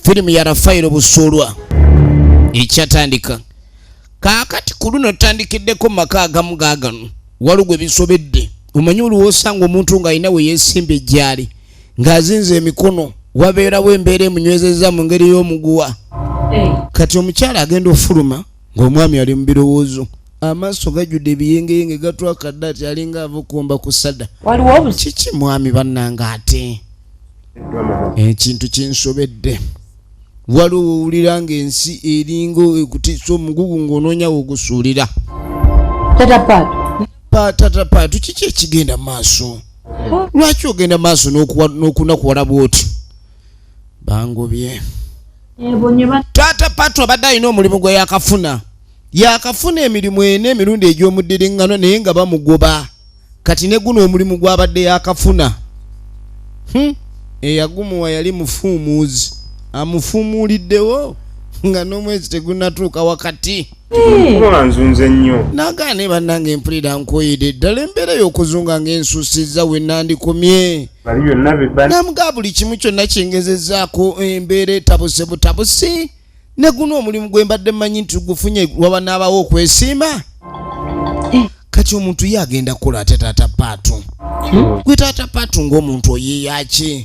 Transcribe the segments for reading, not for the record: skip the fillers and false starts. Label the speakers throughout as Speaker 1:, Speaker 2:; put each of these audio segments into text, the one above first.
Speaker 1: Firimu ya Rafaelo Busolwa ekyatandika kaakati ku luno tutandikiddeko maka agamu gaagano walugwe bisobedde omanyi oluwo osanga omuntu ng'alina we yeesimba ejjaali ng'azinze emikono wabeerawo embeera emunywezezza mu ngeri y'omuguwa kati omukyala agenda ofuluma ng'omwami ali mu birowoozo amaaso gajjudde ebiyengeyenge gatwakadde ati alinga avukumba ku sada kiki mwami bannanga ate ekintu kinsobedde waliwo owulira ng'ensi eringa ekutiisa omugugu ng'onoonyawo ogusuulira tatapaatu kiki ekigenda maaso lwaki ogenda maaso n'okunakuwala bw'oti bangobye tatapaatu abadde alina omulimu gwe yakafuna emirimu ena emirundi egy'omuddiringano naye nga bamugoba kati ne guno omulimu gw'abadde yakafuna eyagumuwa yali mufuumuuzi amufuumuuliddewo nga n'omwezi tegunatuuka wakati nzunze nnyo nagaane bannange empulira nkoyedde ddala embeera y'okuzunga ng'ensuusizza we nandikomye namugaa buli kimu kyonna kyengezezzaako embeera etabuse butabusi ne guno omulimu gwe mbadde mmanyi nti gufunye waba n'abawo okwesiima kati omuntu ye agenda kukola ate tatapaatu gwe tatapaatu ng'omuntu oyeeyaki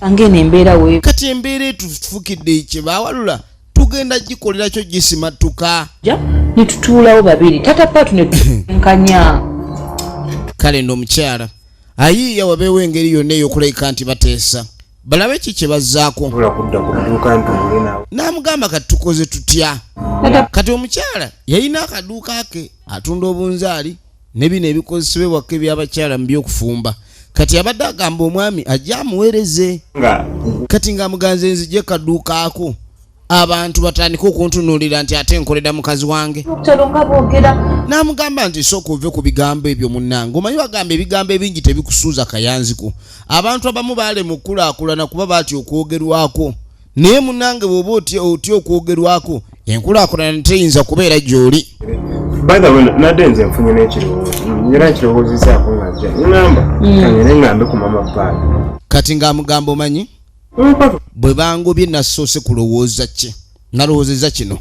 Speaker 1: kati embeera etufukidde kyebawalula tugenda gikolera kyo gisimattuka
Speaker 2: nitutuulawo babiri tatapaatu netunkanya
Speaker 1: kale n'omukyala ayiiya wabeewo engeri yonna ey'okulabika nti bateesa balabe ki kye bazzaako n'amugamba kati tukoze tutya kati omukyala yalina akaduuka ke atunda obunzaali ne bino ebikozesebwa waka ebyabakyala mu by'okufumba kati abadde agamba omwami ajja amuweereze kati ng'amuganze nzije kaduuka ako abantu batandika okuntunuulira nti ate nkolera mukazi wange n'amugamba nti sooka ove ku bigambo ebyo munnange omanyi bagamba ebigambo ebingi tebikusuuza kayanziku abantu abamu balema okukulaakulana kuba baatya okwogerwako naye munnange bw'oba otya okwogerwako enkulaakulana teyinza kubeera gy'oli
Speaker 3: nadde nze nfunye n'ekirowoozo era nkirowoozizaako ng'ajja ngamba kanyere ngambe ku mama paali
Speaker 1: kati ng'amugamba omanyi bwe bangobye nasoose kulowooza ki nalowoozezza kino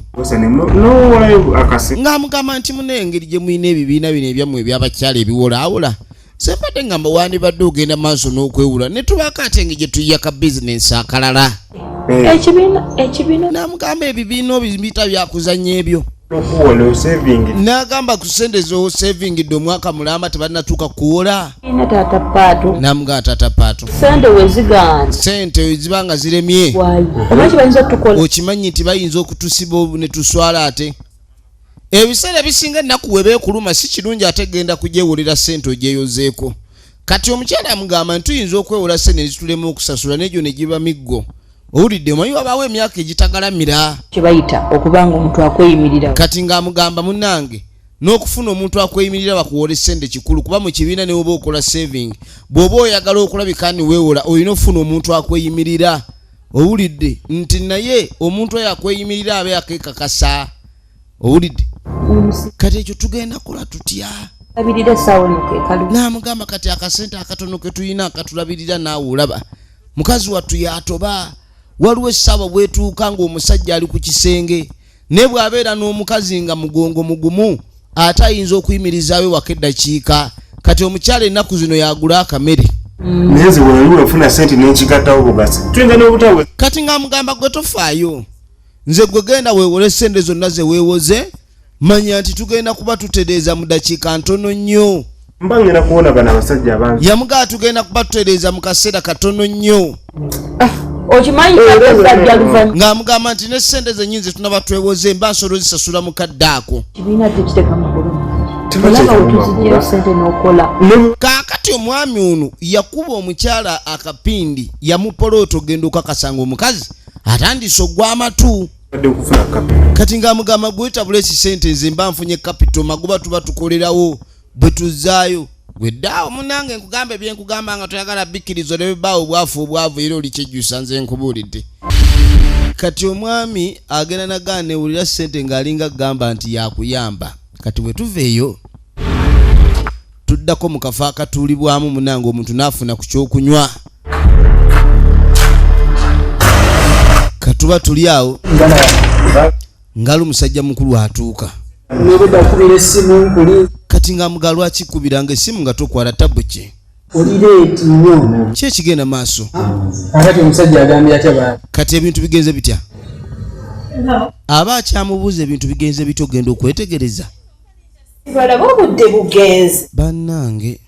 Speaker 1: ng'amugamba nti munengeri gye mulina ebibiina bino ebyammwe ebyabakyala ebiwolaawola sembadde ngamba wandibadde ogenda maaso n'okwewula ne tubaako ate nge gye tuyiya ka bizinensi akalala
Speaker 2: ekibiina
Speaker 1: n'amugamba ebibiina obibita byakuzanya ebyo n'agamba ku sente zo savingidde omwaka mulamba tebalina kuwola n'amugamba tatapaatu sente zibanga ziremye okimanyi nti bayinza okutusiba ne tuswala ate ebiseera ebisinga ennaku we beekuluma si kirungi ate genda kugyewolera sente ogyeyozeeko kati omukyala amugamba nti tuyinza okwewola sente nezitulema okusasula negyo ne giba miggo owulidde omanyi wabaawo emyaka egitagalamira
Speaker 2: kyebayita okubanga omuntu akweyimirira
Speaker 1: kati ng'amugamba munnange n'okufuna omuntu akweyimirira bakuwola essente kikulu kuba mu kibiina ne woba okola saving bw'oba oyagala okulabika ni weewola olina okufuna omuntu akweyimirira owulidde nti naye omuntu oyo akweyimirira abe akeekakasa owulidde kati ekyo tugenda kola tutya n'amugamba kati akasente akatono ke tulina akatulabirira naawe olaba mukazi wattu yatoba waliwo essaawa bwetuuka ng'omusajja ali ku kisenge ne bw'abeera n'omukazi nga mugongo mugumu ate ayinza okuyimirizaawe waka eddakiika kati omukyala ennaku zino yagula akamere
Speaker 3: neze weewe ofuna sente n'enkigattawo bugasi tuyinza n'obutawe
Speaker 1: kati ng'amugamba gwe tofaayo nze gwe genda weewole sente zonna ze weewoze manya nti tugenda kuba tutereeza mu dakiika ntono nnyo
Speaker 3: mbangera kuwona bano abasajja abangi
Speaker 1: yamugaa tugenda kuba tutereeza mu kaseera katono nnyo
Speaker 2: okimanyi
Speaker 1: ng'amugamba nti ne sente zenyinzi tunaba twewoze mba nsolo zisasula mukadde ako kaakati omwami ono yakuba omukyala akapindi yamupolota ogenda okakasanga omukazi atandise ogw'amatu kati ng'amugamba gwetabula ekisente nze mba nfunye kapito magoba tuba tukolerawo bwe tuzaayo gwedaawo munange nkugamba ebyenkugamba nga toyagala bikkirizo ne bibaawo obwavu era oli kyejjusa nze nkubuulidde kati omwami agenda nagaana newulira ssente ng'alinga gamba nti yakuyamba kati bwe tuveeyo tuddako mu kafo akatuulibwamu munange omuntu n'afuna ku kyokunywa katuba tuba tuli awo ngalo musajja mukulu atuuka kati nga mugalu akikubiranga essimu nga tokwala tabu ki ki ekigenda maaso kati ebintu bigenze bitya aba akyamubuuza ebintu bigenze bitya ogenda okwetegereza bannange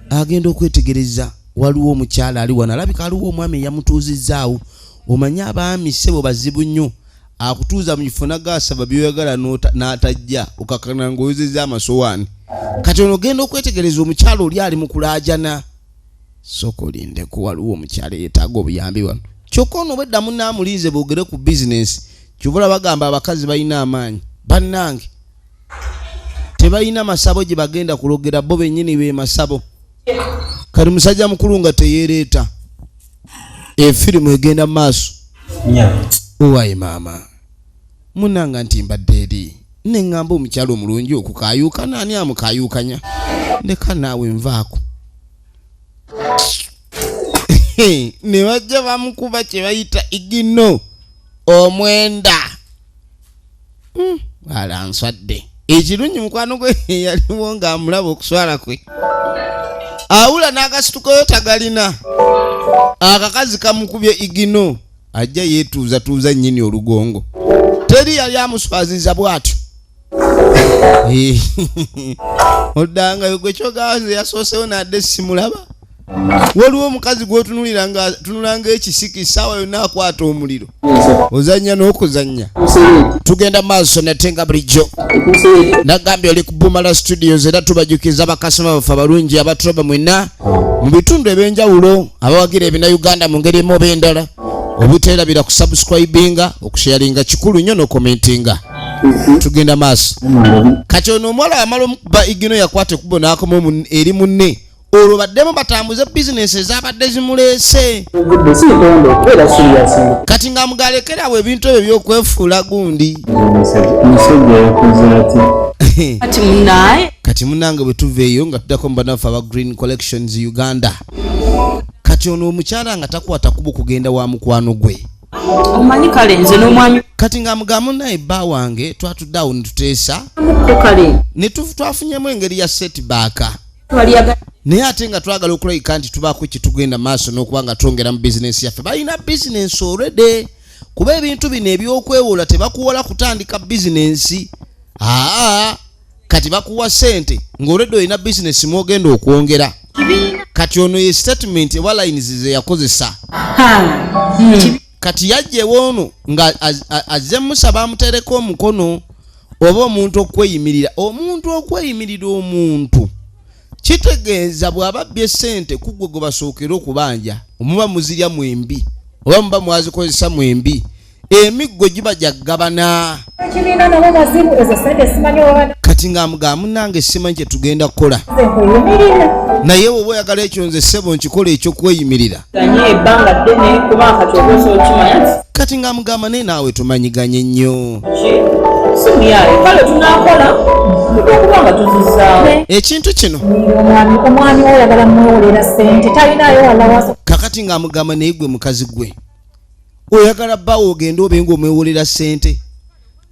Speaker 1: agenda okwetegereza waliwo omukyala ali wano alabika aliwo omwami eyamutuuzizzaawo omanye abaami ssebo bazibu nnyo akutuuza mu kifo nagasaba byoyagala n'atajja okakana ng'oyozezza amasowaani kati ono ogenda okwetegereza omukyala oli ali mu kulaajana sooka olindeku waliwo omukyala yeetaaga obuyambi wano kyokka ono obwedda munnaamulinze boogere ku bizinensi kivula bagamba abakazi balina amaanyi bannange tebalina masabo gye bagenda kulogera bo bennyini be masabo kati musajja mukulu nga teyeereeta efirimu egenda mu maaso owaye maama munanga nti mbadde eri neŋŋamba omukyalo omulungi okukayuukana ani amukayuukanya ndeka naawe nvaako ne bajja bamukuba kye bayita igino omwenda alanswadde ekirungi mukwano gwe yaliwo ng'amulaba okuswala kwe awula n'agasitukayo tagalina akakazi kamukubye igino ajja yeetuuzatuuza nnyini olugongo teri yali amuswaziza bw'atyo oddangayo gwe kyogaze yasoosewo n'adde simulaba waliwo omukazi gwotunulanga ekisiki saawa yonna akwata omuliro ozannya n'okuzannya tugenda maaso natenga bulijjo nagambye oli ku BUMARA studios era tubajukiza bakasoma baffe abalungi abatuloba mwenna mu bitundu ebyenjawulo abawagira ebina Uganda mu ngeri emu oba endala obuteerabira ku subscribinga okusharinga kikulu nnyo n'okomentinga tugenda maaso kati ono omuwala amala omukuba igino yakwata ekubo n'akoma eri munne olwo baddemu batambuze bizinesi ezabadde zimuleese kati nga mugalekerawo ebintu ebyo byokwefuula gundi kati munnange bwe tuveeyo nga tuddako mubanafu aba Green Collections Uganda kati ono omukyala nga takwata kubo kugenda wa mukwano gwe
Speaker 2: omanyi kale nze n'omwami
Speaker 1: kati nga mugamu naye bba wange twatudde awo netuteesa ne twafunyemu engeri ya setback naye ate nga twagala okulabika nti tubaako kyetugenda maaso n'okuba nga twongera mu bizinensi yaffe balina bizinensi already kuba ebintu bino ebyokwewola tebakuwola kutandika bizinensi kati bakuwa ssente ng'olredde olina bizinensi mwogenda okwongera kati ono ye statement ewalines ze yakozesa kati yajjewo ono nga azze musaba amutereko omukono oba omuntu okweyimirira omuntu kitegeeza bw'ababbye essente ku gwe gwe basookera okubanja omuba muzirya mwembi oba muba mwazikozesa mwembi emiggo giba jaggabana kati ng'amugamba munange simanyi kye tugenda kukola naye woba oyagala ekyo nze ssebo nkikola ekyokweyimirira kati ng'amugamba naye naawe tumanyiganye nnyo ekintu kino
Speaker 4: omwami oyagala mwewolera ssente talinayo walawaso
Speaker 1: kakati ng'amugamba naye gwe mukazi gwe oyagala bbawo ogenda obenga omwewolera ssente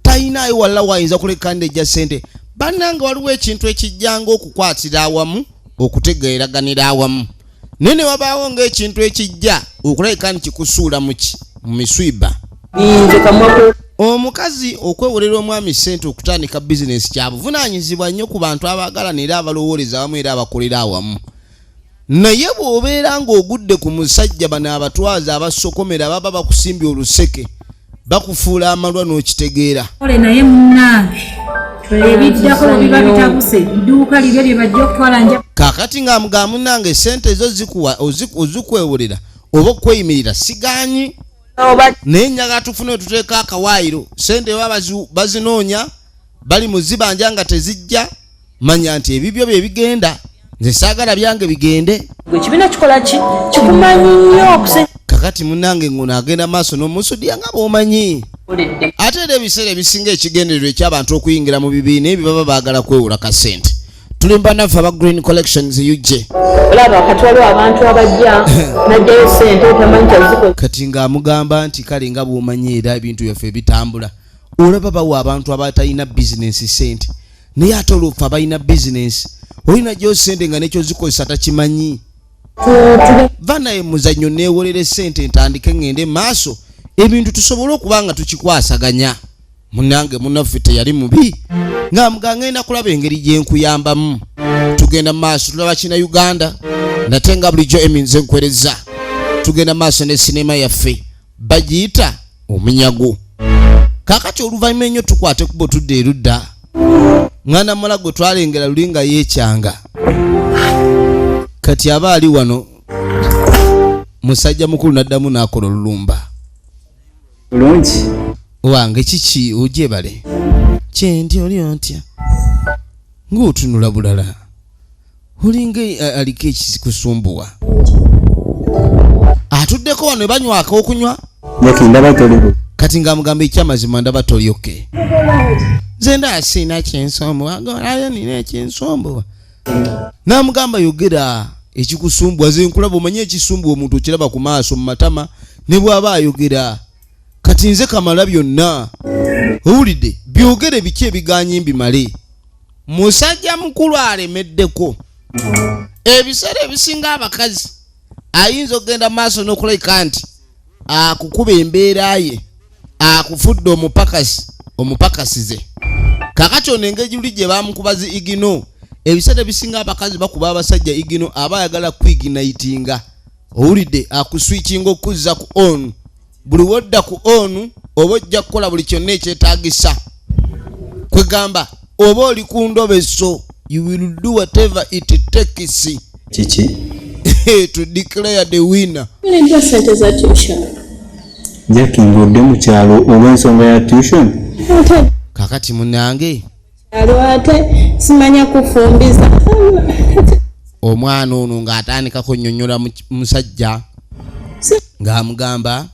Speaker 1: talinayo wala wayinza kuleka ndejja ssente bannange waliwo ekintu ekijjanga okukwatira awamu okutegeeraganira awamu naye ne wabaawo ng'ekintu ekijja okulabika nti kikusuula mu miswiba omukazi okwewolera omwami ssente okutandika bizinensi kyabuvunaanyizibwa nnyo ku bantu abaagala era abalowoleza awamu era abakolera awamu naye bw'obeera ng'ogudde ku musajja bano abatwaza abasokomera baba bakusimbye oluseke bakufuula amalwa n'okitegeera
Speaker 4: naye munnange ebiddako biba bitabuse idduuka liryo lye bajja okutwala nja
Speaker 1: kaakati ng'amugamba munnange ssente ezo zikuwa ozikwewolera oba okweyimirira sigaanyi naye njaga tufune tuteeka akawaayiro ssente baba bazinoonya bali mu zibanja nga tezijja manya nti ebibyo bye bigenda nze saagala byange bigende
Speaker 2: ekibiina kikola ki kikumanyi nnyo
Speaker 1: kakati munnange ngono agenda maaso n'omusudya nga bw'omanyi ate era ebiseera ebisinga ekigendererwa eky'abantu okuyingira mu bibiina ebyo baba baagala kwewola ka ssente tulimba naffe aba Green Collections uje
Speaker 2: olaba kati waliwo abantu abajja najjayo ssente tamanyi kyaziko
Speaker 1: kati ng'amugamba nti kale nga bw'omanyi era ebintu byaffe bitambula olaba bawa abantu abatalina bizinensi ssente naye ate olwoffe abalina bizinensi olina gyo ssente nga nekyo zikozesa takimanyi va naye muzannyo neewolere ssente ntandike ngende maaso ebintu tusobole okuba nga tukikwasaganya munange munaffe teyali mubi ng'amuga ngenda kulaba engeri gye nkuyambamu tugenda maaso tulaba kina Uganda nate nga bulijjo Emmy nze nkwereza tugenda maaso ne sinema yaffe bagiyita Omunyago kakati oluvannyuma ennyo tukwate kubo tudde erudda mwana muwala gwe twalengera luli nga yeekyanga kati aba ali wano musajja mukulu naddamu n'akola olulumba
Speaker 3: bulungi
Speaker 1: wange kiki ogyebale kyendi oli ontya ng'otunula bulala olinga aliko ekikusumbuwa atuddeko wano banywako okunywa
Speaker 3: ndaba toli
Speaker 1: kati ng'amugamba ekyamazima ndaba toli oke nze nda sina kyensombuwa agolayo nina ekyensombuwa n'amugamba yogera ekikusumbuwa ze nkulaba omanye ekisumbuwa omuntu okiraba ku maaso mu matama ne bw'aba ayogera kati nze kamala byonna owulidde byogere biki ebiganye mbimale musajja mukulu alemeddeko ebiseera ebisinga abakazi ayinza okgenda maaso n'okulabika nti akukuba embeera ye akufudde omupakasize kakati ono engeri luli gye bamukubazi igino ebiseera ebisinga abakazi bakuba abasajja igino aba ayagala kwiginayitinga owulidde akuswikinga okuzza ku onu buli wodda ku onu oba ojja kukola buli kyonna ekyetaagisa kwegamba oba oli ku ndobeso you will do whatever it takes
Speaker 3: kiki
Speaker 1: to declare the winner
Speaker 2: ndio sente za tuition
Speaker 3: Jackie ng'odde mu kyalo olw'ensonga ya tuition
Speaker 1: kakati munange
Speaker 2: ate simanya kufumbiza
Speaker 1: omwana ono ng'atandikako nnyonnyola musajja ng'amugamba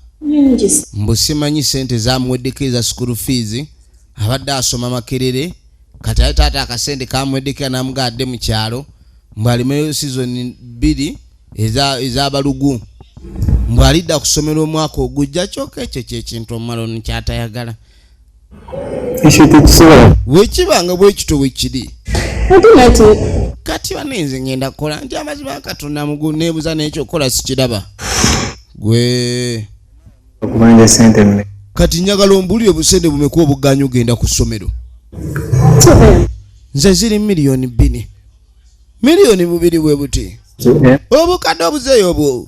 Speaker 1: mbu simanyi ssente zamuweddeko eza school fees abadde asoma Makerere kati ate taata akasente kamuweddeko n'amugadde mu kyalo mbu alimeyo season 2 ez'abalugu mbu alidda kusomera omwaka ogujja kyokka ekyo kyekintu omumala ono kyatayagala
Speaker 3: ekyo tekisobola
Speaker 1: wekibanga bwekito wekiri kati banenze ngenda kukola nti amazima Katonda mugu neebuza n'ekyokukola sikiraba gwe
Speaker 3: okubanja sente mme
Speaker 1: kati njagala ombulire obusente bumekuwa obuganya ogenda ku ssomero nze ziri miliyoni 2 miliyoni 2 bwe buti obukadde obuzeeyo obwo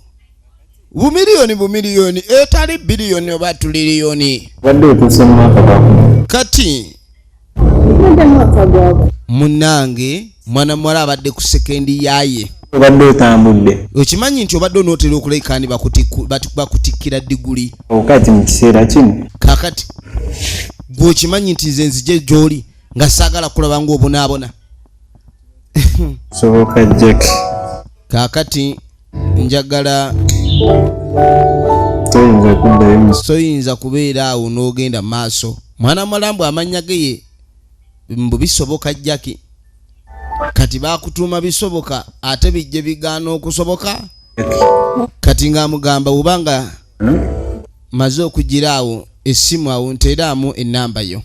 Speaker 1: bumiliyoni etali biliyoni oba tuliriyoni
Speaker 3: wadde otuuse mu mwaka gwakuna
Speaker 1: kati munange mwana muwala abadde ku sekendi yaye
Speaker 3: obadde otambudde
Speaker 1: okimanyi nti obadde onootera okulekani bakutikkira diguli
Speaker 3: okati mu kiseera kino
Speaker 1: kakati gwe okimanyi nti nze nzije gy'oli nga saagala kulaba ng'obonaabona
Speaker 3: soboka Jack
Speaker 1: kakati njagala soyinza kubeera awo n'ogenda mu maaso mwana mulambu amannya ge mbu bisoboka Jackie kati bakutuuma bisoboka ate bijje bigaana okusoboka kati ng'amugamba bw'obanga maze okugira awo essimu awo nteeramu ennamba yo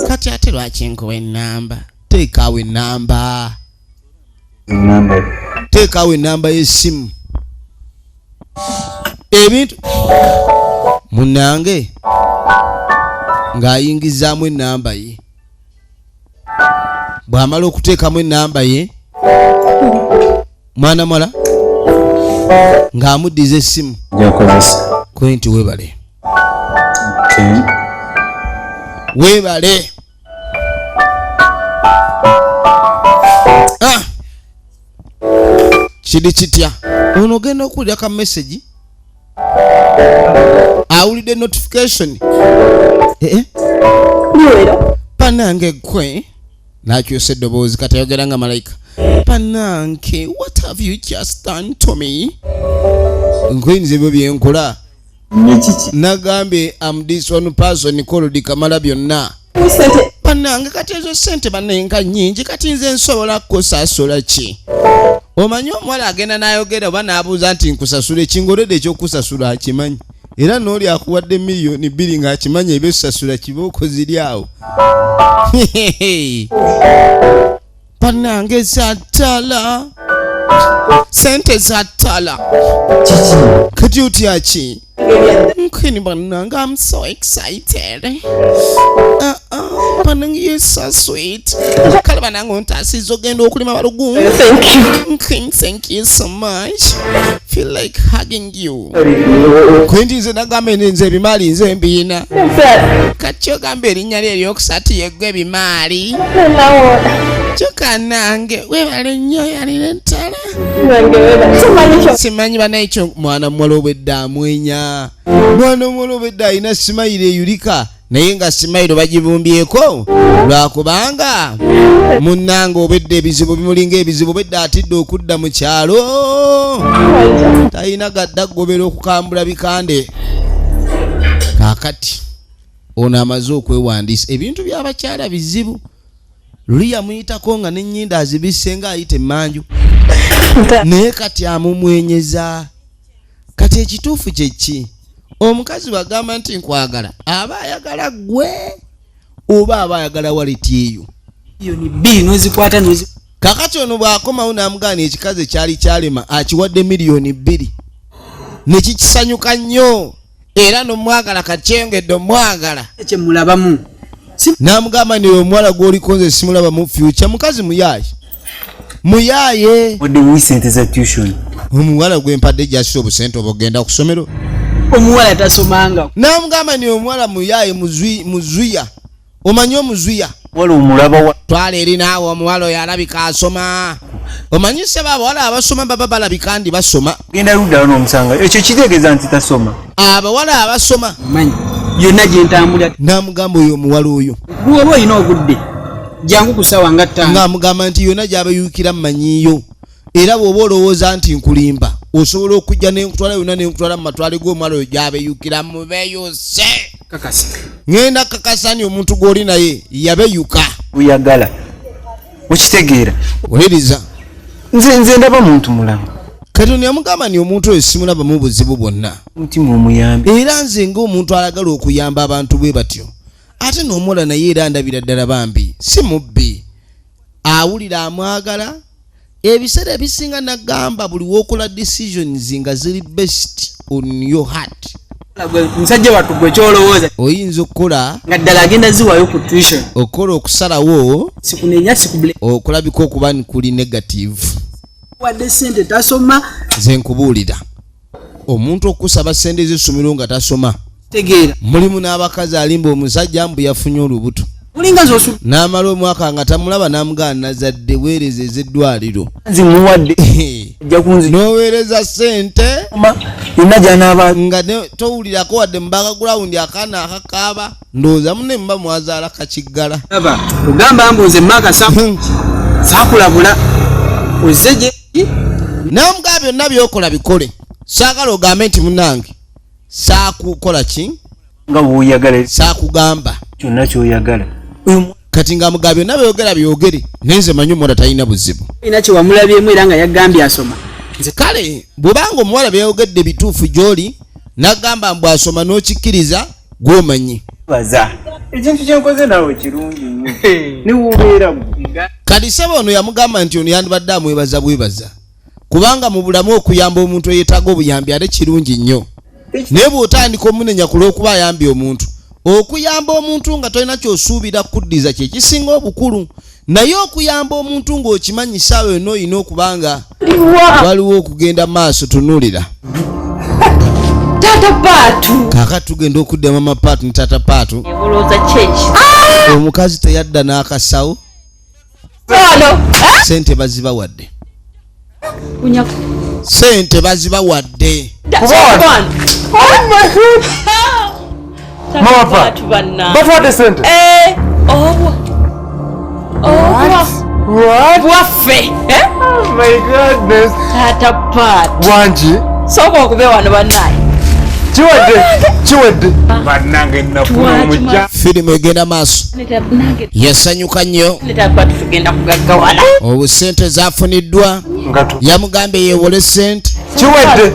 Speaker 1: kati ate lwaki nkuwa ennamba teekaawo ennamba y'essimu ebintu munange ng'ayingizaamu ennamba ye bw'amala okuteekamu ennamba ye mwana mala ng'amuddiza essimu kwe nti weebale weebale kiri kitya ono ogenda okuwulira ka message awulidde notification panange gwe nakyusa eddoboozi katayogera nga malayika panange what have you just done to me nkuyinza ebyo byenkola nagambye am this one person called kamala byonna Bannange kati ezo ssente bannenga nnyingi kati nze nsobola kukusasula ki? Omanyi omuwala agenda n'ayogera oba n'abuuza nti nkusasula ekingoledde ekyokusasula akimanyi. Era n'oli akuwadde miliyoni 2 ng'akimanyi ebyosasula kibooko ziri awo. Bannange za ttala. Sente za ttala. Kati otya ki? Nkini bannange, I'm so excited. Bannange, you're so sweet. Kale bannange ontaasiza ogenda okulima balugumu. Thank you so much. Feel like hugging you. Kwendi nze nagamba nze ebimaali nze mbiina. Kati ogamba erinnya lye eryokusatu yeggwe ebimaali. Kyokka nange weebale nnyo yalina ttala. Simanyi bannayekyo mwana muwala obwedde amwenya. Mwana muwala obwedde alina simayiro eyulika naye nga simayiro bagibumbyeko lwakubanga munnange obwedde ebizibu bimulinga ebizibu obwedde atidde okudda mu kyalo talina gadde agobera okukambula bikande. Kaakati ono amaze okwewandiisa ebintu by'abakyala bizibu. Luli yamuyitako nga n'ennyindo azibisse nga ayita emmanju naye kati amumwenyeza. Kati ekituufu kye ki? Omukazi bagamba nti nkwagala aba ayagala gwe oba aba ayagala waleti eyo. Kakati ono bw'akomawo n'amugaana ekikazi ekyali kyalema akiwadde miliyoni 2 ne kikisanyuka nnyo era n'omwagala kakyengedde omwagala.
Speaker 5: Kyemulabamu
Speaker 1: n'amugamba nti omuwala gw'oliko nze simulaba mu future. Mukazi muyaaye
Speaker 5: sente za tuition.
Speaker 1: omuwala gwempadde gyasisa obusente obugenda ku ssomero.
Speaker 5: Omuwala tasomanga.
Speaker 1: N'amugamba nti omuwala muyaaye muzuya. Omanyi omuzuya?
Speaker 5: Wala omulaba wa.
Speaker 1: Twala eri naawe omuwala oyo alabika asoma. Omanyi seba abawala abasoma baba balabika ndi basoma.
Speaker 5: Genda ludda n'omusanga. Ekyo kitegeeza nti tasoma.
Speaker 1: Abawala abasoma.
Speaker 5: Manyi. Yonna gye ntambula.
Speaker 1: N'amugamba oyo omuwala oyo.
Speaker 5: Bw'oba olina ogudde. Jangu kusawa nga ttaano.
Speaker 1: Ng'amugamba nti yonna gy'abayuukira mmanyiiyo. Era bw'oba olowooza nti nkulimba osobola okujja n'enkutwala yonna n'enkutwala mu matwale g'omwala oyo gy'abeyukira mubeyuse.
Speaker 5: Kakasi.
Speaker 1: Ngenda kakasa ni omuntu gw'oli naye yabeyuka.
Speaker 5: Uyagala. Okitegeera.
Speaker 1: Wuliriza.
Speaker 5: Nze ndaba muntu mulamu.
Speaker 1: Kati yamugamba ni omuntu oyo simulaba mu buzibu bwonna.
Speaker 5: Mutima omuyambi.
Speaker 1: Era nze ng'omuntu alagala okuyamba abantu bwe batyo. Ate n'omuwala naye era ndabira ddala bambi si mubbi. Awulira amwagala. Ebiseera ebisinga nagamba buli w'okola decisions nga ziri best on your heart.
Speaker 5: Musajja wattu gwe kyolowooza.
Speaker 1: Oyinza okukola
Speaker 5: nga ddala agenda ziwayo ku tuition.
Speaker 1: Okola okusalawo
Speaker 5: sikunenya sikubule.
Speaker 1: Okulabika okuba kuli negative.
Speaker 5: Wadde ssente tasoma.
Speaker 1: Nze nkubuulira. Omuntu okusaba ssente z'essomero nga tasoma.
Speaker 5: Tegeera.
Speaker 1: Mulimu n'abakazi alimba omusajja mbu yafunye olubuto.
Speaker 5: Mulinga zosu.
Speaker 1: N'amala omwaka nga tamulaba n'amugaana nazadde weereza ez'eddwaliro.
Speaker 5: Nzimuwadde. Jakunzi.
Speaker 1: N'oweereza ssente.
Speaker 5: Yonna gy'anaaba.
Speaker 1: Nga towulirako wadde mu background akaana akakaaba. Ndowooza munne muba mwazaala kakiggala.
Speaker 5: Aba ogamba mbuze maka saakulabula. Ozze gye.
Speaker 1: N'amugamba byonna by'okola bikole. Saagala ogambe nti munnange. Saakukola ki?
Speaker 5: Nga bw'oyagala.
Speaker 1: Saakugamba.
Speaker 5: Kyonna ky'oyagala.
Speaker 1: Kati nga mugamba byonna byogera byogere. Nenze manyi omuwala talina buzibu.
Speaker 5: Ina kye wamulabyemu era nga yagambye asoma.
Speaker 1: Kale bw'obanga omuwala byayogedde bituufu gy'oli n'agamba mbu asoma n'okikkiriza gw'omanyi.
Speaker 3: Baza. Ekintu kye nkoze naawe kirungi nnyo. Ne w'obeera gwe.
Speaker 1: Kati ssebo ono yamugamba nti ono yandibadde amwebaza bwebaza. Kubanga mu bulamu okuyamba omuntu eyeetaaga obuyambi ate kirungi nnyo. Naye bw'otandika omunenya ku lw'okuba ayambye omuntu. Okuyamba omuntu nga tolina ky'osuubira kuddiza kye kisinga obukulu. Naye okuyamba omuntu ng'okimanyi ssaawa yonna olina okubanga waliwo okugenda maaso tunuulira.
Speaker 2: Tata Paatu.
Speaker 1: Kaakati tugenda okudda mama Paatu ne tata Paatu.
Speaker 2: Ebolooza kyeki.
Speaker 1: Omukazi teyadda n'akasawo. Sente bazibawadde.
Speaker 2: Unyako.
Speaker 1: Sente bazibawadde.
Speaker 3: Mama Paatu. Bafuwadde sente. What?
Speaker 2: Waffe.
Speaker 3: Oh my goodness.
Speaker 2: Tata Paatu.
Speaker 3: Wanji.
Speaker 2: Sooka okube wano bannaye.
Speaker 3: Chiwedde. Bannange nafuna omujja.
Speaker 1: Firimu egenda maaso. Yasanyuka nnyo. Obusente zafuniddwa. Yamugambye yeewole ssente.
Speaker 3: Chiwedde.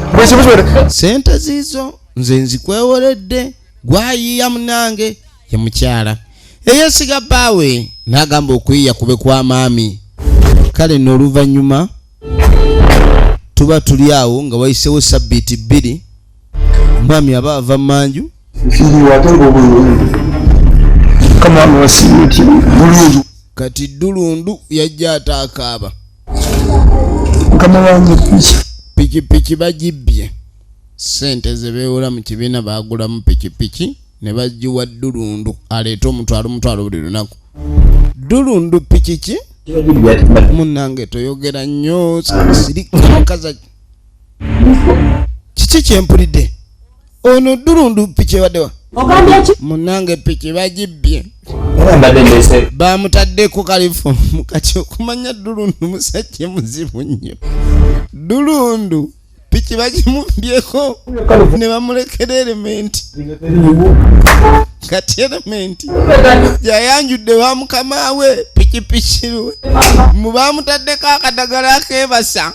Speaker 1: Ssente ziizo nze nzikwewoledde. Gwayiiya munange ye mukyala. Eyeesiga bbaawe n'agamba okuyiiya kube kwa maami. Kale nno oluvannyuma tuba tuli awo nga wayiseewo sabbiiti 2 mwami aba ava manju kati Dulundu yajja ataakaaba pikipiki bagibbye ssente ze beewola mu kibiina baagulamu pikipiki ne bagiwa Dulundu aleeta omutwalo buli lunaku. Dulundu pikiki munnange toyogera nnyo sirikaza kiki kyempulidde ono Dulundu piki waddewa munnange piki bagibbye bamutaddeko kalifomu kati okumanya Dulundu musajja muzibu nnyo. Dulundu piki bagimubbyeko ne bamulekera elementi kati elementi yayanjudde wa mukama we pikipiki we mubamutaddeko akadagala akebasa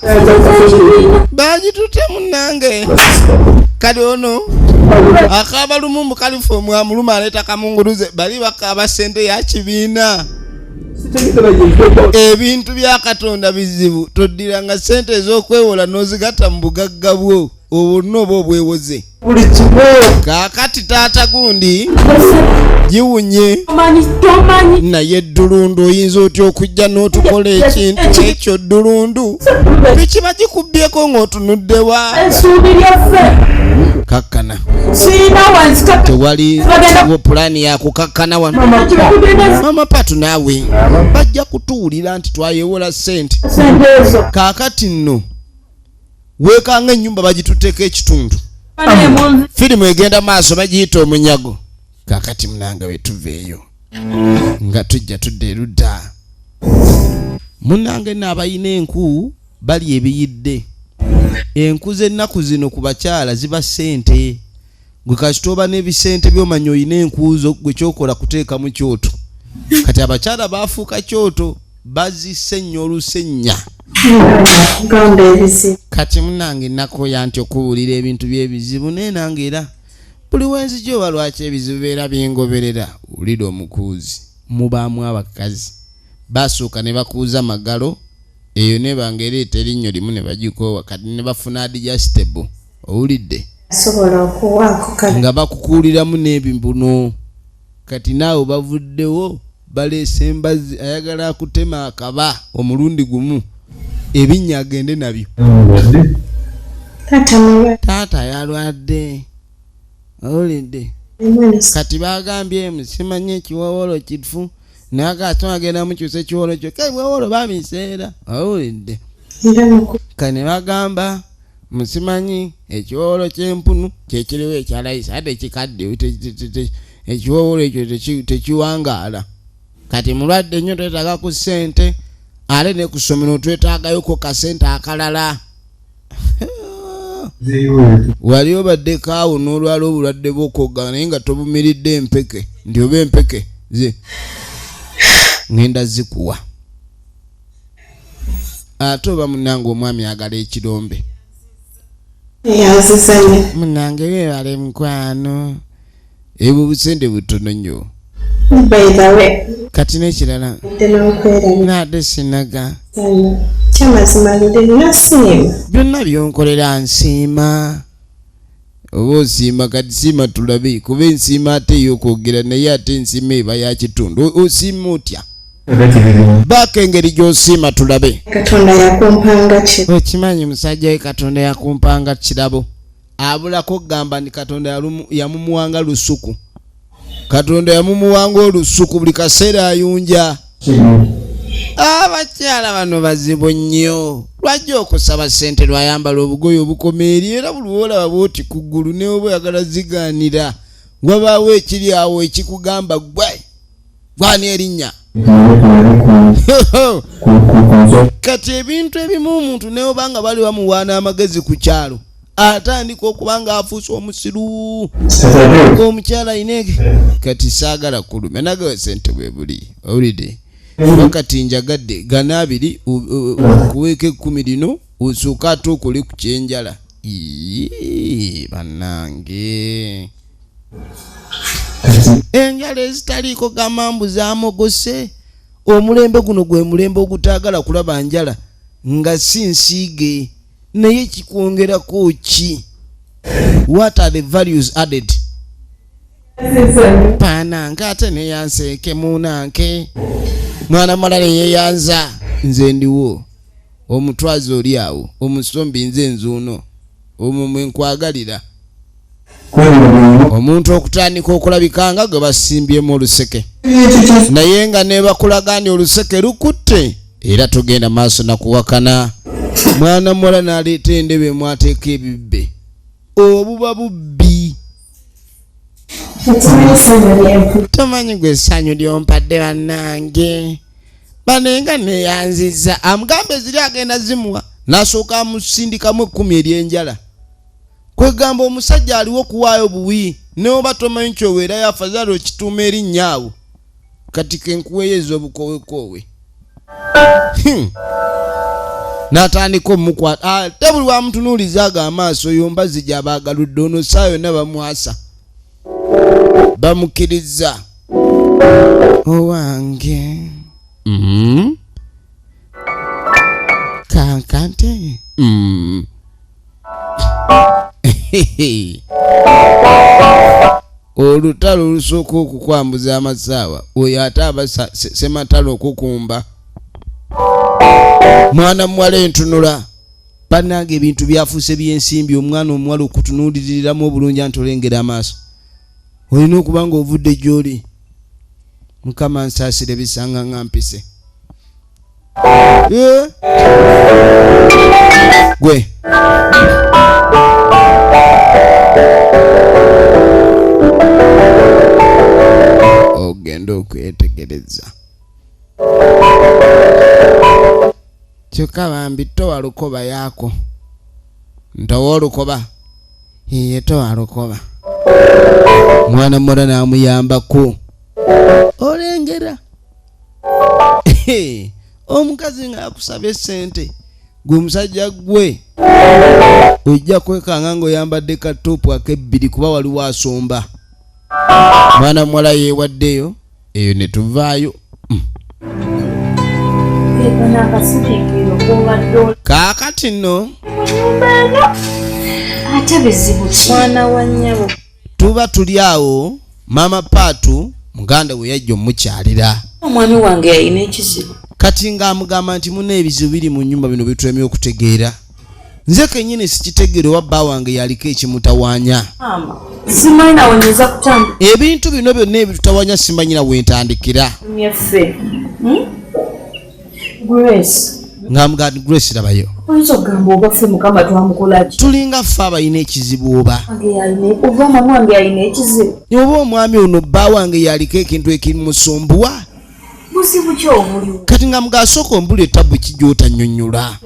Speaker 1: bagitute munnange kali ono akaba lumumbu kalifomu amuluma aleeta kamunguluze bali bakaba ssente ya kibiina. Ebintu bya Katonda bizibu toddiranga ssente ez'okwewola n'ozigatta mu bugagga bwo obwo oba obwewoze. Kaakati taata gundi giwunye naye Dulundu oyinza otya okujja n'otukola ekintu ekyo Dulundu bikiba gikubbyeko ng'otunuddewa kakkana tewali pulaani yakukakkana wano mama patu naawe bajja kutuwulira nti twayewola ssente kaakati nno weekanga ennyumba bagituteeka ekitundu firimu egenda maaso bagiyita Omunyago kaakati munanga wetuveeyo nga tujja tudde erudda munange n'abayina enku bali ebiyidde enku z'ennaku zino ku bakyala ziba ssente gwe kasitoba n'ebisente by'omanya oyina enkuzo gwe kyokola kuteeka mu kyoto kati abakyala baafuuka kyoto bazisse nnyo olusenya kati munange nakoya nti okuwulira ebintu by'ebizibu naye nange era buli wenzija oba lwaki ebizibu beera bingoberera wulira omukuuzi mubaamu abakazi basooka ne bakuuza magalo eyo ne bangereeta erinnyo limu ne bagikoowa kati ne bafuna adigestible owulidde nga bakukuuliramu n'ebimbuno kati naawe bavuddewo baleese embazi ayagala akutema akaba omulundi gumu ebinnya agende nabyo. Taata yalwadde owulidde kati bagambye simanyi ekiwowolo kifu naye akato agenda mukyusa ekiwolo kyo kebiwowolo babiseera owulidde kane bagamba musimanyi ekiwowolo ky'empunu kyekiriwo ekyalayisa ate ekikadde ekiwowolo ekyo tekiwangaala kati mulwadde nnyo twetaaga ku ssente ale ne ku ssomero twetaagayoko kasente akalala wali obadde kaawo n'olwala obulwadde bw'okogga naye nga tobumiridde empeke ndi oba empeke ze ngenda zikuwa ate oba munange omwami agala ekirombe munange weebale mukwano ebwo busente butono nnyo kati n'ekirala naate sinaga byonna byonkolera nsiima oba osiima kati siima tulabe kuba ensiima ate ey'okwogera naye ate ensiima eba ya kitundu osiima otya baaka engeri gy'osiima tulabe okimanyi musajja we Katonda yakumpanga kirabo abulako kugamba nti Katonda yamumuwanga lusuku Katonda yamumuwanga olusuku buli kaseera ayunja abakyala bano bazibu nnyo lwajja okusaba ssente lwayambala obugoye obukomeeri era buli olaba bwoti ku ggulu ne oba oyagala zigaanira wabaawo ekiri awo ekikugamba gwani erinnya kati ebintu ebimu omuntu ne obanga bali bamuwaana amagezi ku kyalo atandika okubanga afuuse omusiru omukyala inege kati saagala kulume nagawe sente bwe buli owulidde wakati njagadde gana 2 kuweeka 10 lino osooka ate okole ku kyenjala bannange enjala ezitaliiko gamambu zamogose omulembe guno gwe mulembe ogutaagala kulaba njala nga si nsiige naye kikwongerako ki? What are the values added? Panange ate neyanseeke munanke mwana malala yeyanza nze ndiwo omutwazi oli awo omusombi nze nzuuno omwo mwe nkwagalira omuntu okutandika okulabikanga gwe basimbyemu oluseke naye nga ne bakulagaani oluseke lukutte era tugenda maaso nakuwakana mwana muwala n'aleeta endebe mwateeka ebibbe obuba bubbi tomanyi gwe essanyu lyompadde bannange banenga neyanziza amugamba eziri agenda zimuwa n'asooka amusindikamu 10 ery'enjala kwegamba omusajja aliwo okuwaayo buwi neoba tomanyi kyoweerayo afazali okituuma erinnya awo kati kenkuweeyeza obukowekoowe n'atandika omukwata ate buli wamutunuulizaaga amaaso yomba zijja abaagaludde ono saa yonna bamwasa bamukkiriza owange kankante olutalo olusooka okukwambuza amasaawa oyo ate aba sematalo okukumba mwana muwala entunula bannange ebintu byafuuse by'ensimbi omwana omuwala okutunuuliriramu obulungi antolengera amaaso olina okuba nga ovudde gy'oli mukama nsaasire bisanga nga mpise gwe ogenda okwetegereza kyokka bambi towa lukoba yaako ntowa olukoba iye towa lukoba mwana muwala n'amuyambako olengera omukazi ng'akusaba essente gwe omusajja gwe ojja kwekanga ng'oyambadde katoopu ak'ebbiri kuba waliwo asomba mwana muwala yeewaddeyo eyo ne tuvaayo kaakati nno
Speaker 2: ate bizibu mwana wa nnyabo
Speaker 1: tuba tuli awo mama Paatu muganda we yajja omukyalira
Speaker 2: omwami wange yalina ekizibu
Speaker 1: kati ng'amugamba nti muna ebizibu biri mu nnyumba bino bitulemye okutegeera nze kennyini sikitegeere owa bba wange yaliko ekimutawaanya
Speaker 2: simanyi nawonyeza kutandika
Speaker 1: ebintu bino byonna ebitutawaanya simanyi na wentandikira
Speaker 2: myeffe Grace
Speaker 1: ng'amugamba Grace labayo
Speaker 2: oyinza okugamba oba ffe mukama twamukolaki
Speaker 1: tulinga ffe abalina ekizibu oba
Speaker 2: oba omwami wange yalina ekizibu
Speaker 1: oba omwami ono bba wange yaliko ekintu ekimusumbuwa
Speaker 2: buzibu kyobuliwo
Speaker 1: kati nga mugasooka ombula ettabu kijootannyonnyola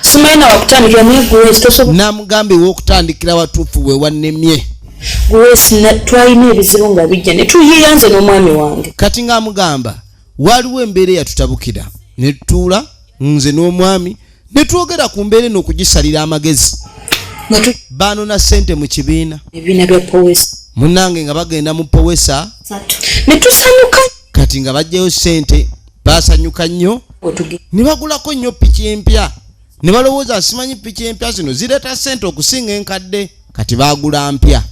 Speaker 2: simanyi nawakutandikira naye Grace tosobola
Speaker 1: namugamba ew'okutandikira watuufu we wannemye
Speaker 2: Grace twalina ebizibu nga bijja ne tuyiyanze n'omwami wange
Speaker 1: kati ng'amugamba waliwo embeera eyatutabukira ne tutuula nze n'omwami ne twogera ku mbeera eno okugisalira amagezi bano na ssente mu kibiina
Speaker 2: ebibiina bya powesa
Speaker 1: munnange nga bagenda mu powesa
Speaker 2: ne tusanyuka
Speaker 1: kati nga bajjayo ssente baasanyuka nnyo ne bagulako nnyo piki empya ne balowooza nsimanyi piki empya zino zireeta ssente okusinga enkadde kati baagula mpya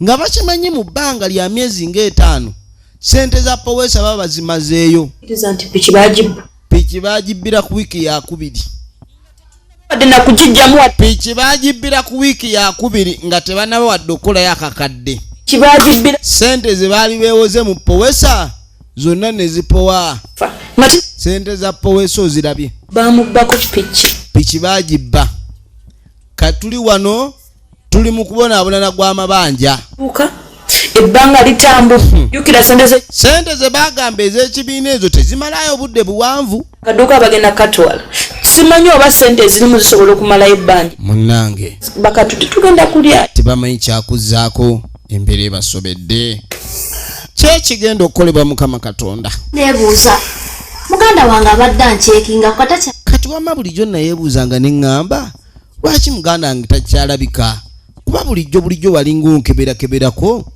Speaker 1: nga bakimanyi mu bbanga lya myezi ng'etaano ssente za powesa baba bazimazeeyo piki baagibbira ku wiiki yakubiri piki baagibbira ku wiiki yakubiri nga tebanaba wadde okukolayo akakadde ssente ze baali beewoze mu powesa zonna ne zipowa ssente za powesa ozirabye
Speaker 2: bamubbako
Speaker 1: piki baagibba katuli wano tuli mu kubonaabonana gw'amabanja
Speaker 2: ebbanga litambu jukira
Speaker 1: sente ze bagamba ez'ekibiina ezo tezimalayo obudde buwanvu
Speaker 2: kaduka bagenda katwala simanyi oba sente zirimu zisobola okumala ebbanja
Speaker 1: munnange
Speaker 2: bakatu tetugenda kulya
Speaker 1: tebamanyi kyakuzaako embeera ebasobedde kyekigenda okukolebwa Mukama Katonda.
Speaker 6: Nebuuza muganda wange abadde ancekinga
Speaker 1: kati wamma bulijjo nayeebuuzanga ne ŋŋamba lwaki muganda wange takyalabika kuba bulijjo walinga onkeberako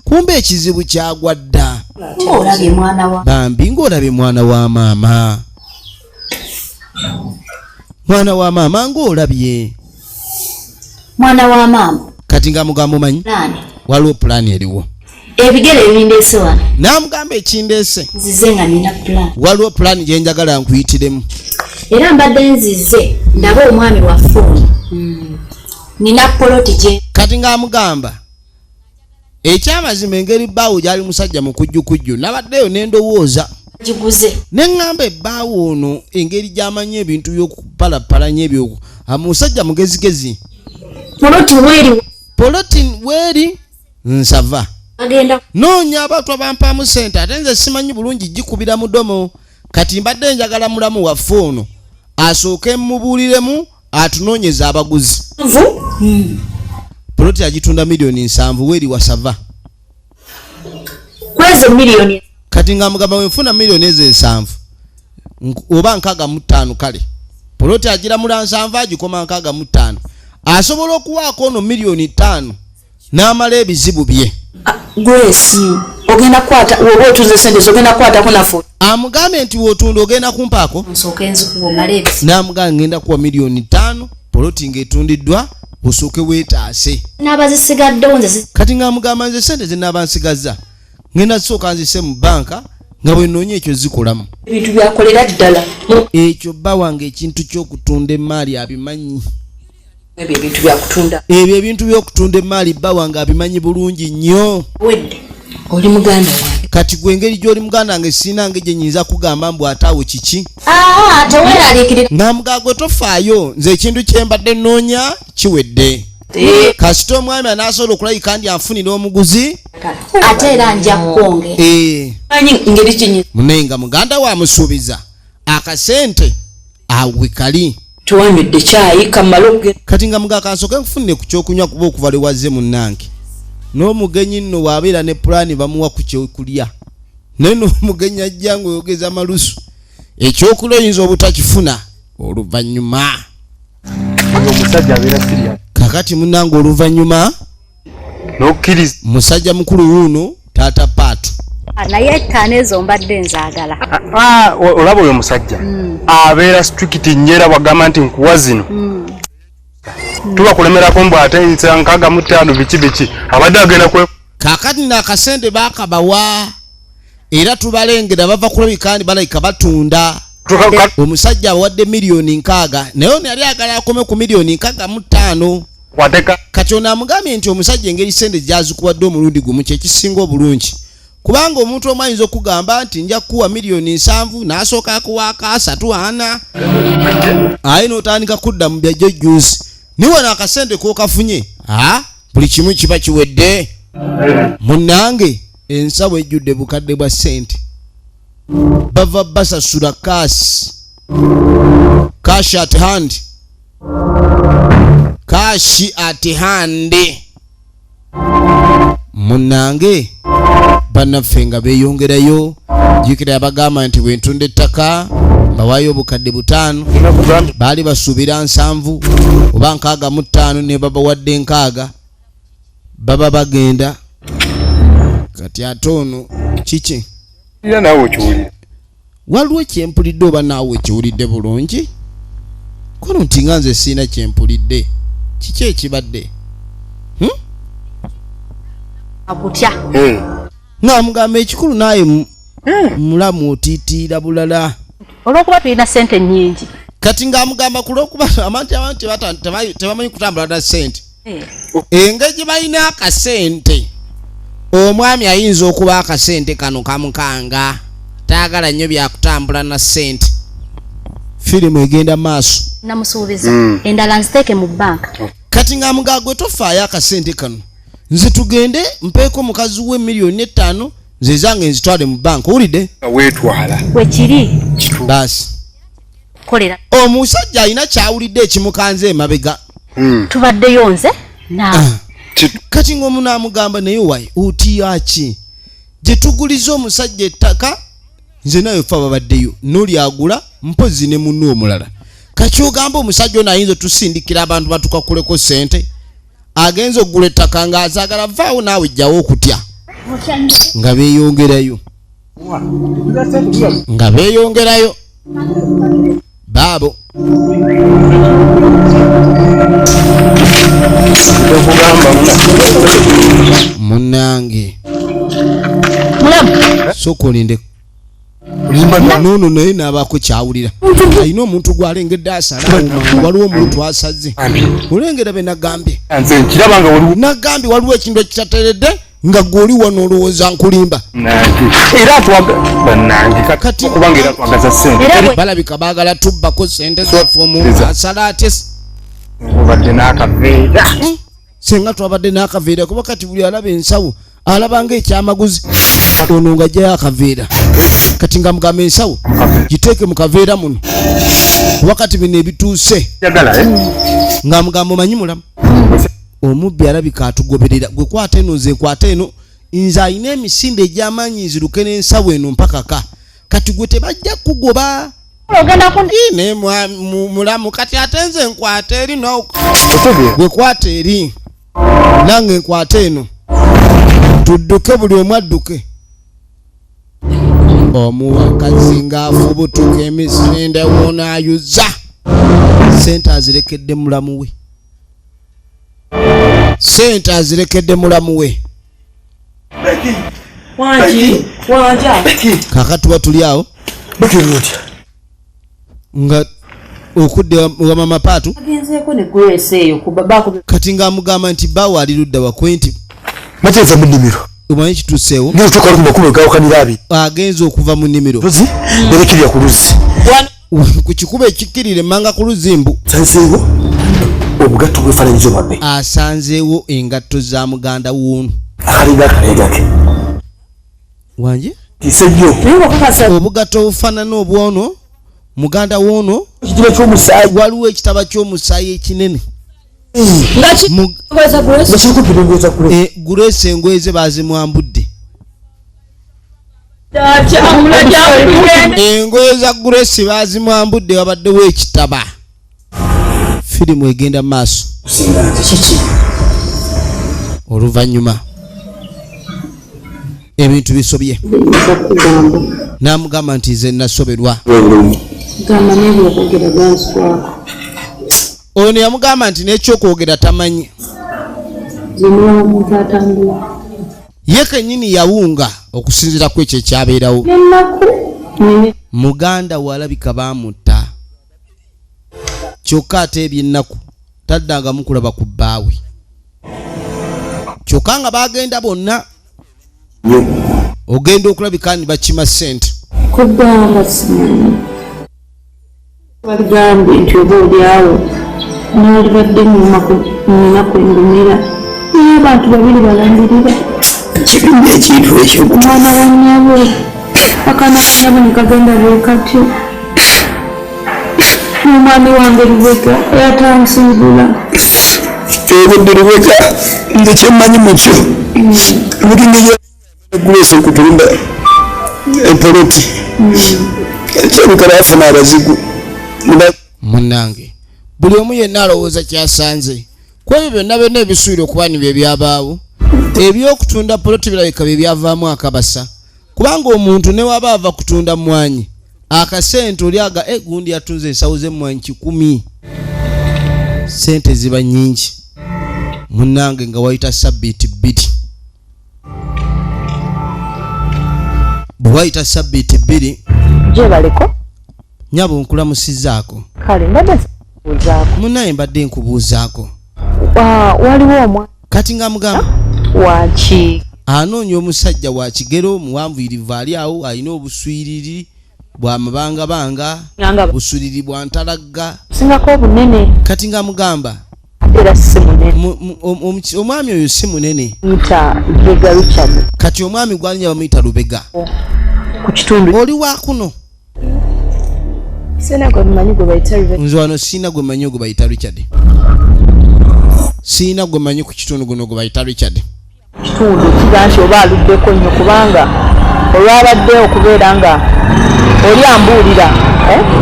Speaker 1: kumbe ekizibu kyagwa dda bambi ng'olabye mwana wa maama ng'olabye
Speaker 6: mwana wa maama
Speaker 1: kati nga mugambo manyi waliwo pulaani eriwo
Speaker 6: ebigere ebindeese wano
Speaker 1: n'amugamba ekindeese
Speaker 6: nzize nga nina pulaani
Speaker 1: waliwo pulaani gye njagala nkuyitiremu
Speaker 6: era mbadde nzize ndaba omwami wa ffuuni nina poloti gye
Speaker 1: kati ng'amugamba ekyamazima engeri bbaawo gyali musajja mukujjukujju nabaddeyo n'endowooza
Speaker 6: giguze
Speaker 1: ne ŋŋamba ebbaawo ono engeri gy'amanyi ebintu by'okupalapalanya ebyo musajja mugezigezi poloti weeri nsava
Speaker 6: agenda
Speaker 1: noonya abantu abampaamu sente ate nze simanyi bulungi gikubira mudomo kati mbadde njagala mulamu waffe ono asooke mmubuuliremu atunoonyeza abaguzi poloti agitunda $7,000,000 weeri wasava
Speaker 6: kweze miliyoni
Speaker 1: kati nga mugamba wenfuna $7,000,000 oba 65 kale poloti agiramula 7 agikoma 65 asobola okuwaako ono $5,000,000 n'amala ebizibu bye.
Speaker 2: Grace ogenda kwata wowe otuze sente zogenda kwata kuna fo
Speaker 1: amugambe nti wotunda ogenda kumpaako
Speaker 6: nsooke nzikuwa malebisi
Speaker 1: n'amugamba ngenda kuwa $5,000,000 poloti ng'etundiddwa osooke weetaase
Speaker 6: n'abazisigaddewo nze
Speaker 1: kati ng'amugamba nze sente ze n'abansigazza ngenda zisooka nzise mu banka nga bwe noonya ekyo zikolamu
Speaker 2: ebintu byakolera ddala
Speaker 1: ekyo bba wange ekintu ky'okutunda emmaali abimanyi
Speaker 2: ebyo ebintu byakutunda
Speaker 1: ebyo ebintu by'okutunda emmaali bba wange abimanyi bulungi nnyo
Speaker 2: wedde oli muganda wange
Speaker 1: kati gwe engeri gy'oli muganda wange siinange gye nnyinza kugamba mbu ataawo kiki
Speaker 6: teweeraliikirira
Speaker 1: n'amugamba gwe tofaayo nze ekintu kye mbadde nnoonya kiwedde kasita omwami anaasobola okulayika ndi anfunira omuguzi
Speaker 6: ate era nja kukwongera
Speaker 2: manyi ngeri kinyi
Speaker 1: munaye nga muganda waamusuubiza akasente awe kali
Speaker 2: tuwanywedde kyayi kamala okugenda
Speaker 1: kati nga mugaa kansooke nkufunire ku kyokunywa kuba okuva lwe wazze munnange n'omugenyi nno bw'abeera ne pulaani bamuwa ku kyokulya naye n'omugenyi ajja ng'oyogeza malusu ekyokulya oyinza obutakifuna oluvannyuma
Speaker 3: omusajja abeera siriya
Speaker 1: kakati munnange oluvannyuma
Speaker 3: n'okkiriza
Speaker 1: musajja mukulu wuuno taata paatu
Speaker 7: naye ettaano ezo mbadde nzaagala
Speaker 3: olaba oyo musajja abeera strict nnyera wagamba nti nkuwa zino tuba kulemerako mbw ate 65 biki abadde agenda kwe
Speaker 1: kakati n'akasente baakabawa era tubalengera bava kulabika kandi balayika batunda omusajja abawadde $6,000,000 naye ono yali agala akome ku $6,500,000
Speaker 3: wateka
Speaker 1: kati ono amugambye nti omusajja engeri sente gyazikuwadde omulundi gumu kyekisinga obulungi kubanga omuntu omu ayinza okugamba nti nja kukuwa $7,000,000 n'asooka akuwaako 3 4 aye n'otandika kudda mu byajjo juice niwe n'akasente k'okafunye buli kimu kiba kiwedde munnange ensawo ejjudde bukadde bwa sente bava basasula cash at hand munnange bannaffe nga beeyongerayo jjukira yabagamba nti bwentunda ettaka bawaayo obukadde 5 baali basuubira 7 oba 65 ne babawadde 6 baba bagenda kati ate ono kiki
Speaker 3: era naawe okiwulira
Speaker 1: waliwo kyempulidde oba naawe ekiwulidde bulungi kono nti nga nze siina kyempulidde kiki ekibadde
Speaker 7: akutya
Speaker 1: ng'amugamba ekikulu naye mulamu otiitiira bulala
Speaker 7: olw'okuba tulina sente nnyingi
Speaker 1: kati ng'amugamba kulw'okuba abantu tebamanyi kutambula na sente engeri gye balina akasente omwami ayinza okuba akasente kano kamukanga taagala nnyo byakutambula na sente firimu egenda maaso
Speaker 7: namusuubiza endala nziteeke mu banka
Speaker 1: kati ng'amugamba gwe tofaayo akasente kano nze tugende mpeeko mukazi we $5,000,000 nze zange nzitwale mu banka owulidde
Speaker 3: weetwala
Speaker 7: wekiri
Speaker 1: baasi
Speaker 7: kolera
Speaker 1: omusajja alina kyawulidde ekimukanze emabega
Speaker 7: tubaddeyo nze naawe
Speaker 1: kati ng'omu n'amugamba naye wayi otiya ki gye tuguliza omusajja ettaka nze naye fa babaddeyo n'oli agula mpozi ne munno omulala kati ogamba omusajja ono ayinza otusindikira abantu batukakuleko ssente agenza okugula ettaka ng'azaagala vaawo naawe jjawo okutya nga beeyongerayo baabo munnange sokolinde nono naye nabaako kyawulira alina omuntu gwalengedde asalawo waliwo omuntu asaze olengera be nagambye waliwo ekintu ekitateredde nga gwoli wano olowooza nkulimba kati balabika baagala tubbako sente zaffe omuntu asala ate senga twabadde n'akaveera kuba kati buli alaba ensawo alabanga ekyamaguzi ono nga ajjayo akaveera kati nga mugamba ensawo giteeke mu kaveera muno wakati bino ebituuse nga mugamba omanyi mulamu omubbi alabika atugoberera gwe kwata eno nze nkwata eno nze alina emisinde egy'amaanyi nziruke n'ensawo eno mpakaka kati gwe tebajja kugoba ne mulamu kati ate nze nkwata eri gwe kwata eri nange nkwata eno tudduke buli omu adduke omuwakazi ng'afubutuka emisinde wonaayuza sente azirekedde mulamu we sente azirekedde mulamu we kaka tuba tuli awo nga okudde wa mama Paatu kati ng'amugamba nti bawo ali ludda wakwenti
Speaker 8: mateza mu nnimiro
Speaker 1: omanyi kituuseewo
Speaker 8: ngituuka ku makulu gawakanira abiri
Speaker 1: agenza okuva mu nnimiro
Speaker 8: nerekirira ku luzzi
Speaker 1: ku kikuba ekikkirira emmanga ku luzimbu
Speaker 8: sanseewo obugatto bwefaananyiza obwabbe
Speaker 1: asanzeewo engatto za muganda wuunu
Speaker 8: akalinga akaleegake
Speaker 1: wanje
Speaker 8: kisejjo
Speaker 1: obugatto obufaanana obwono muganda woono
Speaker 8: ekitaba ky'omusaayi
Speaker 1: waliwo ekitaba ky'omusaayi ekinene Grace engoye ze bazimwambudde engoye za Grace bazimwambudde wabaddewo ekitaba firimu egenda maaso oluvannyuma ebintu bisobye n'amugamba nti nze nasoberwa ono yamugamba nti n'ekyokwogera tamanyi ye kennyini yawunga okusinziira ku ekyo ekyabeerawo muganda walabika baamutta kyokka ate eby'ennaku taddanga mukulaba ku bbaawe kyokka nga bagenda bonna ogenda okulabika ni bakima ssente
Speaker 2: kugamba simanyi baligambye nti oba oliawo nalibadde munaku engumira naye abantu babiri balangirira
Speaker 8: kiringa ekintu ekyo
Speaker 2: omwana wa nnyabo akana kanyabo nekagenda bwekatyo omwami wange Lubega yatansiibula
Speaker 8: ebudde Lubega nze kyemmanyi mukyo obutungeye Grace okutunda empoloti ekyebikala afuna abazigu
Speaker 1: munnange buli omu yenna alowooza kyasanze ku ebyo byonna byonna ebisuubira okuba nibyo ebyabaawo ebyokutunda poloti birabika bye byavaamu akabasa kubanga omuntu ne waba ava kutunda mmwanyi akasente oli aga gundi yatunze ensawo z'emmwanyi 100 sente ziba nnyingi munnange nga wayita sabbiiti 2 bwe wayita sabbiiti 2
Speaker 2: gye baleko
Speaker 1: nyabo nkulamusizzaako
Speaker 2: kale mbadde nkubuuzaako
Speaker 1: munnaye mbadde nkubuuzaako
Speaker 2: waliwo omwana
Speaker 1: kati ng'amugamba
Speaker 2: waki
Speaker 1: anoonya omusajja wa kigero muwanvuyirivu ali awo alina obuswiriri bwa mabangabanga buswiriri bwa ntalagga
Speaker 2: singako obunene
Speaker 1: kati ng'amugamba
Speaker 2: era si munene
Speaker 1: omwami oyo si munene
Speaker 2: muyita Lubega Richard
Speaker 1: kati omwami gwalinya bamuyita Lubega
Speaker 2: ku kitundu
Speaker 1: oli waakuno
Speaker 2: Sina gwe mmanyi gwe bayita Richard.
Speaker 1: Nze wano sina gwe manyi gwe bayita Richard. Sina gwe manyi ku kitundu guno gwe bayita Richard.
Speaker 2: Kitundu kiba nti oba aluddeko nnyo kubanga olwabadde okubeera nga oli ambuulira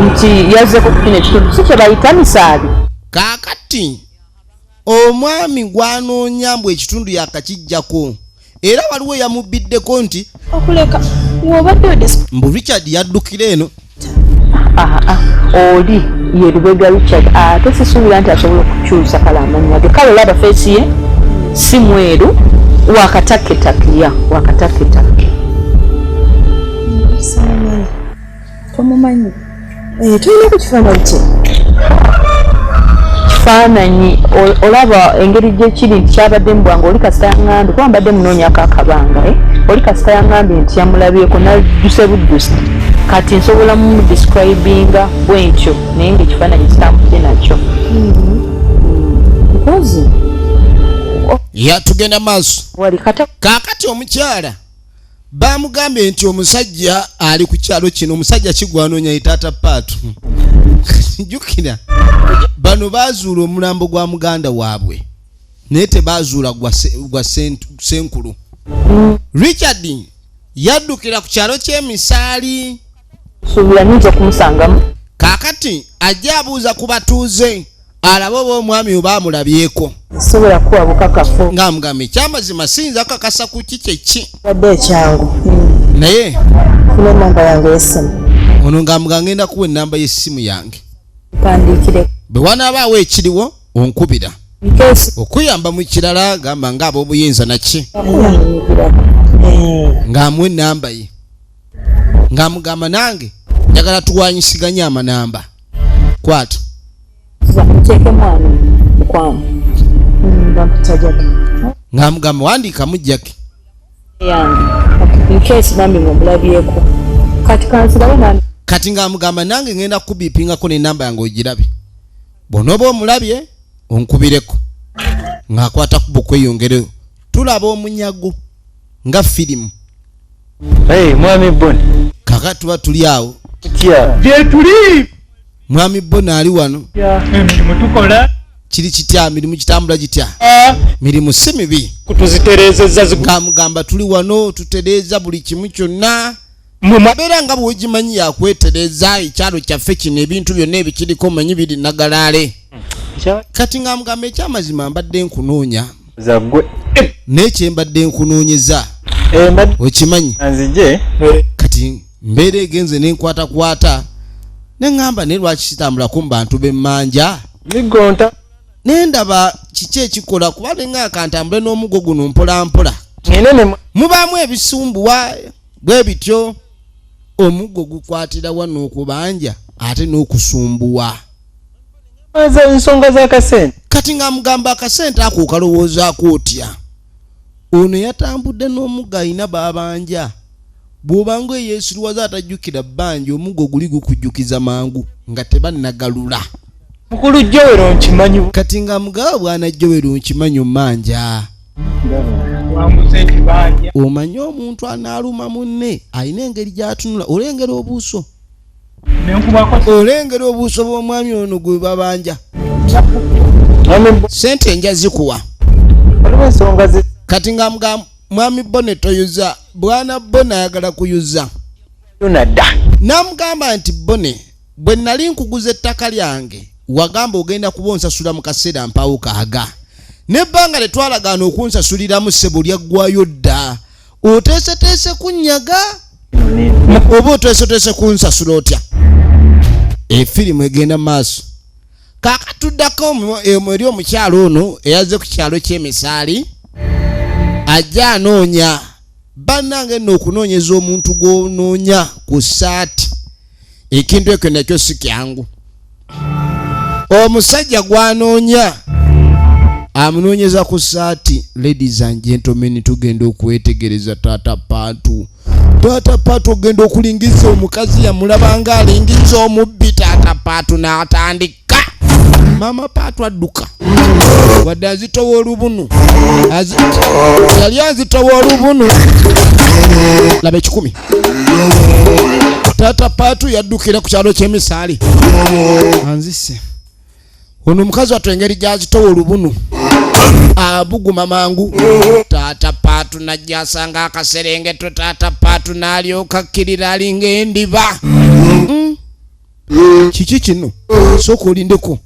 Speaker 2: nti yazzeko ku kino ekitundu si kye bayita misaali.
Speaker 1: Kaakati omwami gwanoonya mbu ekitundu yakakijjako era waliwo yamubiddeko nti
Speaker 2: okuleka wobadde
Speaker 1: mbu Richard yaddukira eno.
Speaker 2: Oli ye Lubega Richard ate sisuubira nti asobola okukyusa kala amannya ge kale olaba feesi ye si mweru wakatakketakiya wakatakketake. Tomumanyi tulina ku kifaananyi kye kifaananyi olaba engeri gyekiri nti kyabadde mbwanga oli kasita yaŋŋambye kuba mbadde munoonyako akabanga oli kasita yaŋŋambye nti yamulabyeko nadduse budduse kati nsobola mumudescribinga bwentyo naye ngaekifaananyi kitambudde nakyo mpozi
Speaker 1: yatugenda maaso
Speaker 2: wali
Speaker 1: kaakati omukyala bamugambye nti omusajja ali ku kyalo kino omusajja kigwanoonya itaata paatu jjukira bano baazuula omulambo gwa muganda waabwe naye tebaazuula gwa senkulu. Richard yaddukira ku kyalo ky'emisaali
Speaker 2: suubira nyinza okumusangamu
Speaker 1: kaakati ajja abuuza ku batuuze alabe oba omwami oba amulabyeko
Speaker 2: sobola kuwa bukakafu
Speaker 1: ng'amugamba ekyamazima siyinza kakasa ku kiki
Speaker 2: wadde ekyangu
Speaker 1: naye
Speaker 2: funa enamba yange y'essimu
Speaker 1: ono ng'amugamba ngenda kuwa ennamba y'essimu yange
Speaker 2: mpandiikire
Speaker 1: bwe wanaabaawo ekiriwo onkubira okuyamba mu kirala gamba ng'ab'obuyinza naki ng'amuwa ennamba ye ng'amugamba nange njagala tuwanyisiganye amanamba kwata
Speaker 2: nteeke mwana mukwamu bampitajaga
Speaker 1: ng'amugamba wandiikamu jjaki
Speaker 2: yange incase nambi ng'omulabyeko kati kansibawe nange
Speaker 1: kati ng'amugamba nange ngenda kubiipingako n'ennamba yange ogirabe bw'onooba omulabye onkubireko ng'akwata ku bukweyongereyo tulaba omunyago nga firimu.
Speaker 3: Mwami Boni
Speaker 1: kaka tuba tuli awo
Speaker 3: gye tuli
Speaker 1: mwami Boni ali wano
Speaker 3: emirimu tukola
Speaker 1: kiri kitya mirimu kitambula gitya mirimu si mibi
Speaker 3: kutuzitereezezza
Speaker 1: ng'amugamba tuli wano tutereeza buli kimu kyonna mwabeera nga bw'ogimanyi yakwetereeza ekyalo kyaffe kino ebintu byonna ebikiriko omanyi biri nagalaale kati ng'amugamba ekyamazima mbadde nkunoonya
Speaker 3: zaggwe
Speaker 1: naye kyembadde nkunoonyeza okimanyi
Speaker 3: nzije
Speaker 1: kati mbeera egenze nenkwatakwata neŋŋamba naye lwaki kitambulako mu bantu b'emmanja
Speaker 3: migonta
Speaker 1: nendaba kiki ekikola kuba nenga akantambule n'omugo guno mpolampola mubaamu ebisumbuwa bwe bityo omugo gukwatira wano okubanja ate n'okusumbuwa
Speaker 3: ensonga z'akasente
Speaker 1: kati ng'amugamba akasente ako okalowoozaako otya ono yatambudde n'omuggo alina babanja bw'obanga eyeesiriwaza atajjukira bbanja omuggo guli gukujjukiza mangu nga tebannagalula
Speaker 3: mukulu jowero nkimanyi
Speaker 1: kati nga mugaba bwana jowero nkimanyi omanja omanyi omuntu anaaluma munne alina engeri gy'atunula olengera obuuso olengera obuuso bw'omwami ono gwe babanja sente nja zikuwa kati nga mugamba mwami Bone toyuza bwana Bone ayagala kuyuza namugamba nti Bone bwe nali nkuguza ettaka lyange wagamba ogenda kuba onsasula mu kaseera mpaawo kaaga nebbanga letwalagaana okunsasuliramu ssebo lyaggwayo dda oteeseteese kunnyaga oba oteeseteese kunsasula otya efirimu egenda maaso kaakatuddako eri omukyalo ono eyazze ku kyalo ky'emisaali ajja anoonya bannange nno okunoonyeza omuntu gw'onoonya ku ssaati ekintu ekyo nakyo si kyangu omusajja gwanoonya amunoonyeza ku ssaati. Ladies and gentlemen, tugenda okwetegereza taata paatu ogenda okulingiza omukazi yamulabanga alingiza omubbi taata paatu n'atandika mama paatu adduka wadde azitowa olubunu yali azitowa olubunu laba 10 Tata Patu yaddukira ku kyalo ky'emisaali. Anzise. Ono mukazi wattu engeri gy'azitowa olubunu. Abuguma mangu. Tata Patu najja asanga akaserengeto. Tata Patu n'alyoka akkirira alinga endiba. Kiki kino? Sooka olindeko.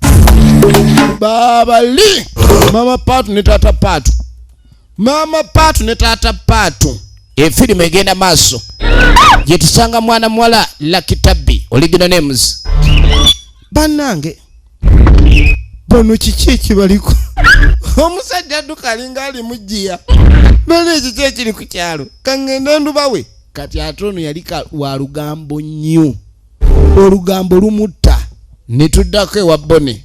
Speaker 1: Babali. Mama Patu ne Tata Patu. Mama Patu ne Tata Patu. Efirimu egenda maaso. Gye tusanga mwana muwala Lakitabi original names. Bannange. Bano kiki ekibaliko? Omusajja adduka alinga ali mujiya. Bano ekiki ekiri ku kyalo. Kangenda ndubawe. Kati ate ono yali wa lugambo nnyo. Olugambo lumutta. Ne tuddako ewa Bone.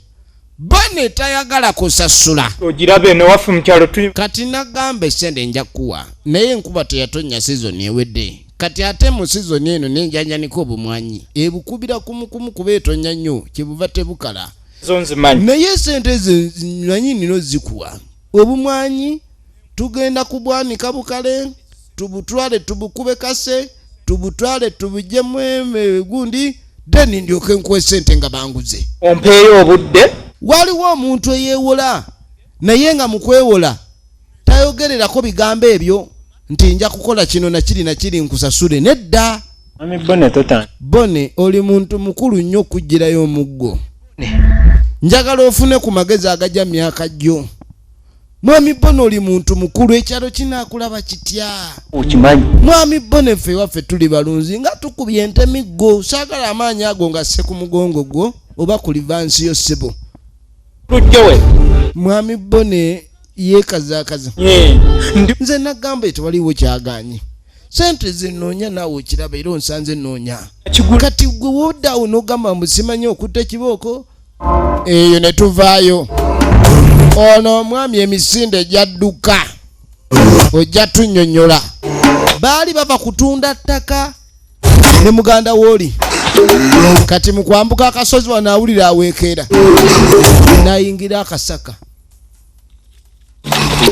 Speaker 1: Bone tayagala kusasula.
Speaker 9: Ogirabe ne wafu mu kyalo tu.
Speaker 1: Kati nagamba essente nja kuwa. Naye enkuba teyatonya season ewedde. Kati ate mu season eno nenjanjaniko obumwanyi. Ebukubira kumukumu kuba etonya nnyo. Kibuva tebukala. Naye sente zimanyi nino zikuwa. Obumwanyi tugenda kubwanika bukale. Tubutwale tubukube kase. Tubutwale tubujjemu gundi. Deni ndyoke nkuwe sente nga banguze.
Speaker 9: Ompeeyo obudde.
Speaker 1: Waliwo omuntu eyeewola. Naye nga mu kwewola tayogererako bigambo ebyo nti nja kukola kino na kiri nkusasule. Nedda.
Speaker 9: Mami Bone totana.
Speaker 1: Bone oli muntu mukulu nnyo okugirayo omuggo. Njagala ofune ku magezi agajja myaka jjo. Mwami Bone oli muntu mukulu ekyalo kinaakulaba kitya.
Speaker 9: Okimanyi.
Speaker 1: Mwami Bone ffe waffe tuli balunzi nga tukubye entemiggo. Saagala amaanyi ago nga se ku mugongo gwo oba ku livansi yo ssebo.
Speaker 9: Lujjowe.
Speaker 1: Mwami Bone yeekazaakaza. Nze nagamba tewaliwo kyaganye. Sente zinoonya naawe okiraba era onsanze noonya. Kati gwe woddawo n'ogamba musimanyi okutta ekibooko. Eyo ne tuvaayo. Ono omwami emisinde gyadduka. Ojja tunnyonnyola. Baali bava kutunda ttaka ne muganda wooli. Kati mu kwambuka akasozi wano awulira aweekera. Nayingira akasaka.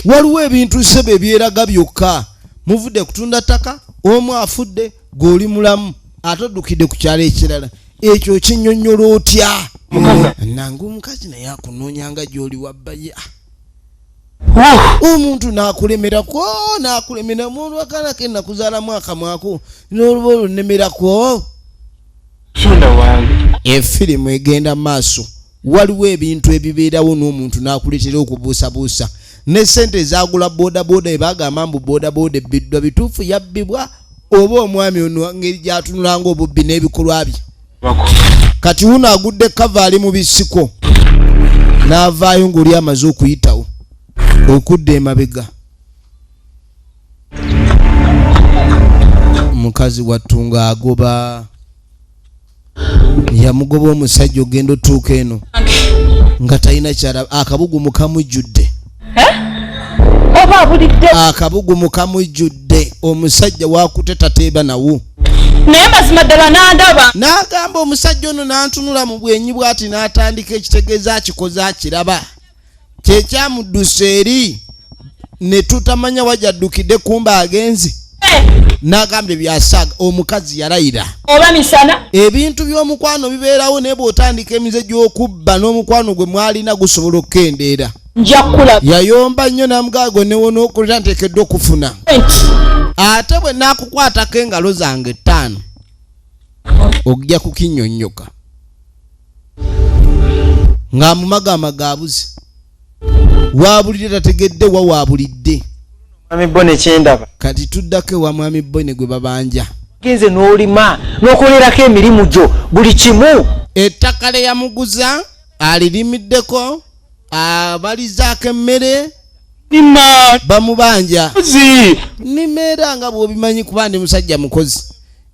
Speaker 1: Waliwo ebintu ssebe ebyeraga byokka. Muvudde kutunda ttaka, omu afudde, g'oli mulamu, ate oddukidde ku kyalo ekirala. Ekyo kinnyonnyola otya? Nange omukazi naye akunoonyanga gy'oli wabbaye. Omuntu n'akulemerako, n'akulemera akaana ke nakuzaala mwaka mwako, n'oluba olunemerako. Efirimu egenda maaso. Waliwo ebintu ebibeerawo n'omuntu n'akuleetera okubuusabuusa. Ne sente ezagula bodaboda ebagamba mbu bodaboda ebbiddwa bituufu yabbibwa oba omwami ono ngeri gyatunulanga obubbi n'ebikolwa bye. Kati wuno agudde kava ali mu bisiko. N'avaayo ng'oli amaze okuyitawo. Okudda emabega. Mukazi wattunga agoba. Yamugoba omusajja ogenda otuuka eno. Nga talina kyala akabugumu kamujjudde.
Speaker 2: Oba abulidde.
Speaker 1: Akabugumu kamujjudde. Omusajja waakute tateeba nawo.
Speaker 2: Naye mazima ddala n'andaba.
Speaker 1: N'agamba omusajja ono n'antunula mu bwenyi bw'ati n'atandika ekitegeeza akikoze akiraba. Kye kyamuddusa eri ne tutamanya wajjaddukidde kumba agenzi. N'agambye byasaga omukazi yalayira.
Speaker 2: Oba misana.
Speaker 1: Ebintu by'omukwano bibeerawo naye bw'otandika emize gy'okubba n'omukwano gwe mwalina gusobola okukendeera.
Speaker 2: Njakula.
Speaker 1: Yayomba nnyo namugaago newono okulira nteekeddwa okufuna. Ate bwe naakukwatako engalo zange 5 ojja kukinnyonnyoka. Ng'amumagama gaabuze. Waabulidde tategedde wa waabulidde.
Speaker 9: Mwami Bone kyendaba.
Speaker 1: Kati tuddako ewa Mwami Bone gwe babanja.
Speaker 9: Genze n'olima n'okolerako emirimu gyo buli kimu.
Speaker 1: Ettaka lye yamuguza alirimiddeko abalizaako emmere bamubanja. Nimeera nga bw'obimanyi kuba ndi musajja mukozi.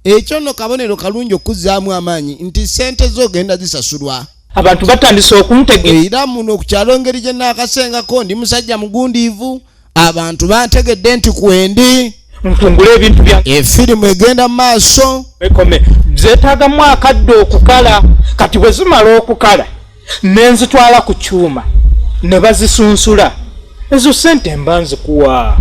Speaker 1: Ekyo nno kabonero kalungi okuzzaamu amaanyi nti sente z'ogenda zisasulwa.
Speaker 9: Abantu batandise okumutegera.
Speaker 1: Era muno ku kyalo ngeri gye naakasengako ndi musajja mugundiivu. Abantu bantegedde nti kwendi.
Speaker 9: Ntungula ebintu bya.
Speaker 1: Efirimu egenda mu maaso.
Speaker 9: Ekome zeetaagamu akadde okukala. Kati bwe zimala okukala nenzitwala ku kyuma ne bazisunsula. Ezo sente mba nzikuwa.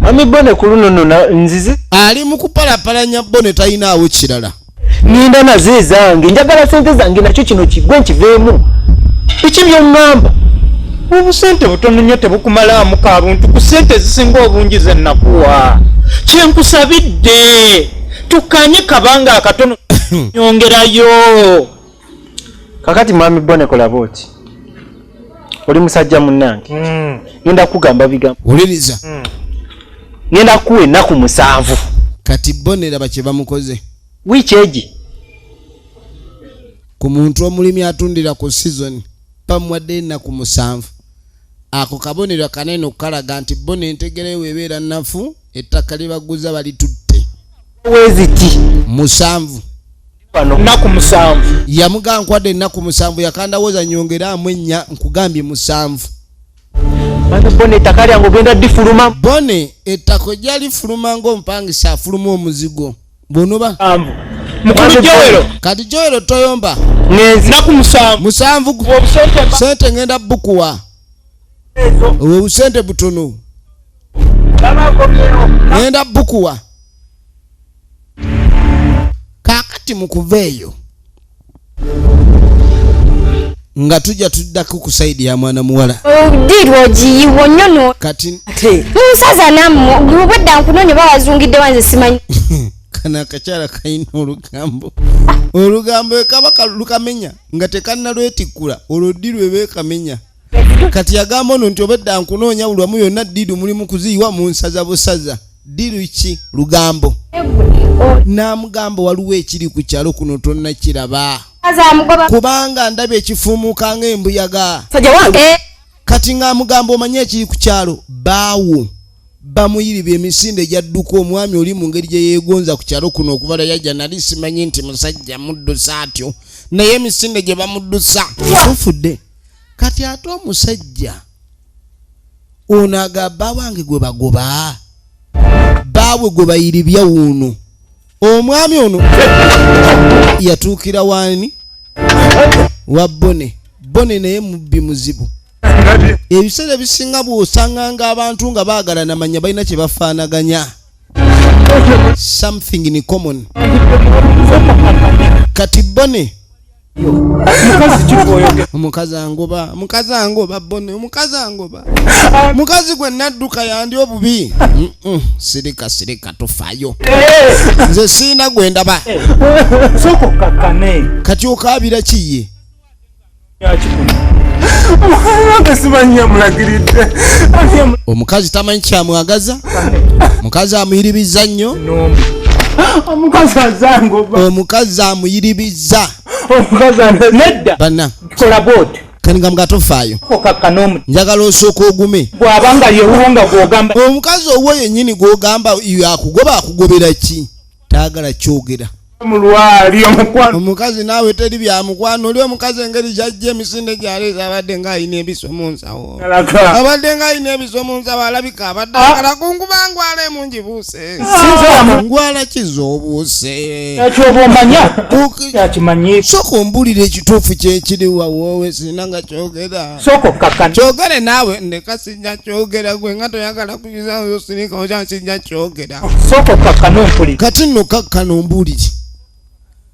Speaker 9: Mwami Bone ku luno nzize.
Speaker 1: Ali mu kupalapalanya Bone talina awo kirala.
Speaker 9: ninda nazo zange njagala sente zange nakyo kino kigwe nkiveemu biki byongamba obusente butono nnyo tebukumalamu kabuntu ku sente zisinga obungi ze nnakuwa kyenkusabidde tukanye kabanga akatono nyongerayo kakati mwami Bone kola boti oli musajja munnange ngenda kugamba bigambo
Speaker 1: uliriza
Speaker 9: ngenda kuwe naku 7
Speaker 1: kati Bone laba kye bamukoze
Speaker 9: wicheji
Speaker 1: ku muntu omulimi atundira ku season pamwadde naku 7 ako kabonero kanene okalaga nti Bone entegere webeera nafu ettaka libaguza balitutte
Speaker 9: weziti
Speaker 1: 7
Speaker 9: naku 7
Speaker 1: yamuga nkwadde naku 7 yakandawoza nyongera amwenya nkugambye 7
Speaker 9: bano Bone ettaka lyange ogenda difuluma
Speaker 1: Bone ettako jali fuluma ngo mpangisa afuluma omuzigo bonoba
Speaker 9: mukulu Joelo
Speaker 1: kati Joelo toyomba
Speaker 9: nezi naku
Speaker 1: 7 sente ngenda bukuwa owe sente butono ngenda bukuwa kakati mukuveeyo nga tujja tuddako ku saidi ya mwana muwala
Speaker 7: dirwoji wonyono
Speaker 1: kati
Speaker 7: musaza namwe obadda nkunonye bawazungidde wanze simanyi
Speaker 1: kana akakyala kayina olugambo ekaba lukamenya nga tekannalwetikula olwo ddi lwebeekamenya kati yagamba ono nti obadda nkunoonya bulwamu yonna ddiru mulimu kuziyiwa mu nsaza busaza ddiru ki lugambo n'amugamba waliwo ekiri ku kyalo kuno tonnakiraba kubanga ndabye ekifuumuuka ng'embuyaga kati ng'amugamba omanye ekiri ku kyalo baawo bamuyiribye emisinde gyadduka omwami oli mu ngeri gye yeegonza ku kyalo kuno okubala yajja nali simanyi nti musajja muddusa atyo naye emisinde gye bamuddusa tufudde kati ate omusajja ono agamba wange gwe bagoba baabwe gwe bayiribya wuuno omwami ono yatuukira wani wa Bone naye mubbi muzibu ebiseera bisinga bw'osanganga abantu nga baagala namanya balina kye bafaanaganya something in common kati Bone omukazi angoba Bone mukazi gwe nadduka yandi obubi sirika tofaayo nze siina gwe ndaba kati okaabira kiye omukazi tamanyi kyamwagaza mukazi amuyiribiza nnyo omukazi amuyiribiza
Speaker 9: nedda
Speaker 1: bana
Speaker 9: kola bot
Speaker 1: kaninga mgatofaayo njagala osooka ogume
Speaker 9: bw'abanga yewunga gwogamba
Speaker 1: omukazi owo yennyini gwogamba yakugoba akugobera ki taagala kyogera
Speaker 9: mulwali
Speaker 1: omukazi naawe teri bya mukwano oli omukazi engeri gyajja emisinde gyaleeza abadde ng'ayina ebiso mu nsawo alabika abadde agala kungubangwala emungibuuse ngwala kizoobuuse
Speaker 9: ekyoba omanya kyakimanyi
Speaker 1: soka ombulira ekituufu kyekiriwa woowe sina nga kyogera
Speaker 9: soko kakkana
Speaker 1: kyogere naawe ndeka sijja kyogera gwe nga toyagala kuyizaayo sinika okya sijja kyogera
Speaker 9: soko kakkana ompulira
Speaker 1: kati nno kakkana ombulire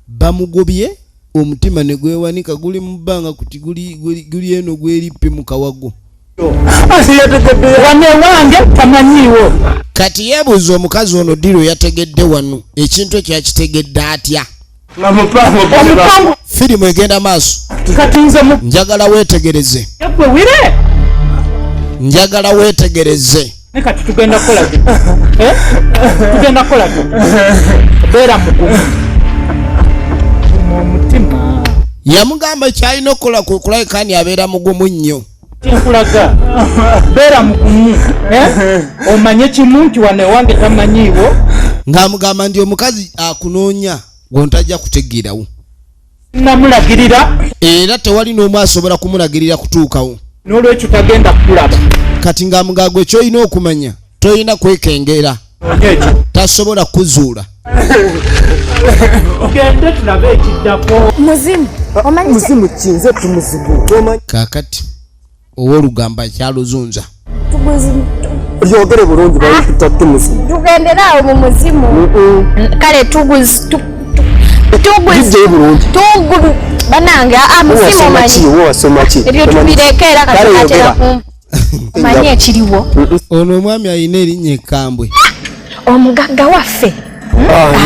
Speaker 1: bamugobye omutima ne gwewanika guli mu bbanga kuti guli eno gwerippe mu kawago
Speaker 9: wane wange tamanyiiwo
Speaker 1: kati yeebuuza omukazi ono diro yategedde wano ekintu ekyakitegedde atya
Speaker 9: omupango
Speaker 1: firimu egenda maaso
Speaker 9: kati nze
Speaker 1: njagala weetegereze
Speaker 9: kati tugenda kukola beera mugumu omutima
Speaker 1: yamugamba kyalina okukola kulabikani abeera mugumu nnyo
Speaker 9: nkulaga beera mugumu omanye kimu nti wane wange tamanyiiwo
Speaker 1: ng'amugamba nti omukazi akunoonya gontajja kutegeerawo
Speaker 9: namulagirira
Speaker 1: era tewali n'omu asobola kumulagirira kutuukawo
Speaker 9: n'olwekyo tagenda kulaba
Speaker 1: kati ng'amugagwa ekyolina okumanya tolina kwekengera tasobola kuzuula
Speaker 9: ogende tulabe ekiddako
Speaker 7: muzimu
Speaker 9: kinze tumuzibu
Speaker 1: kaakati ow'olugamba akyaluzunza
Speaker 8: yogere bulungi
Speaker 7: tugenderaawo mu muzimu kale tugulu banange amusimu manyi ebyo tubirekera katera manyi ekiriwo
Speaker 1: ono omwami ayina erinnya ekkambwe
Speaker 7: omugagga waffe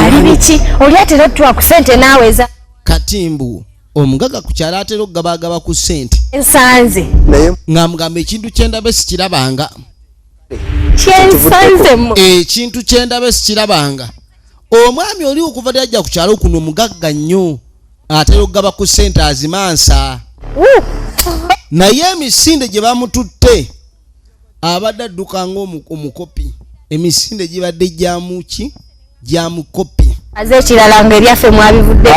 Speaker 7: ali biki oli atera tuwa ku ssente naaweza
Speaker 1: katimbu omugagga ku kyalo atera okugabagaba ku ssente
Speaker 7: ensanze
Speaker 1: ng'amugamba ekintu kyendabe sikirabanga
Speaker 7: kyensanzemu
Speaker 1: ekintu kyendabe sikirabanga omwami oli okuva lyajja ku kyalo kuno omugagga nnyo atera okugaba ku ssente azimansa naye emisinde gye bamututte abadde adduka ng'omukopi emisinde gibadde gyamuki gyamukopi
Speaker 7: azekirala ng'ebyaffe mwabivudde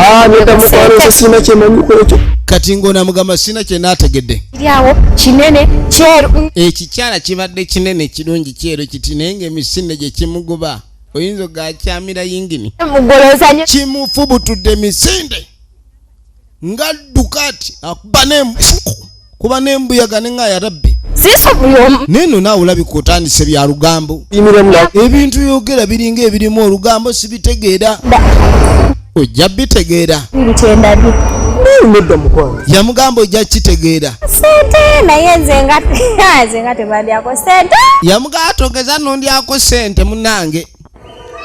Speaker 1: kati ng'onamugamba sina kye naategedde
Speaker 7: kiryawo kinene kyeru
Speaker 1: ekikyala kibadde kinene kirungi kyeru kiti naye ng'emisinde gye kimugoba oyinza ogakyamira yingini
Speaker 7: mugolozanyo
Speaker 1: kimufubutudde emisinde nga dukati akuba kuba n'embuyaga neŋŋaya rabbi neno naawe olabika otandise bya lugambo ebintu byogera biringa ebirimu olugambo sibitegeera ojja bitegeera yamugamba ojja kitegeera
Speaker 7: sente naye nze nga tebandyako sente
Speaker 1: yamugamba togeza nondyako sente munange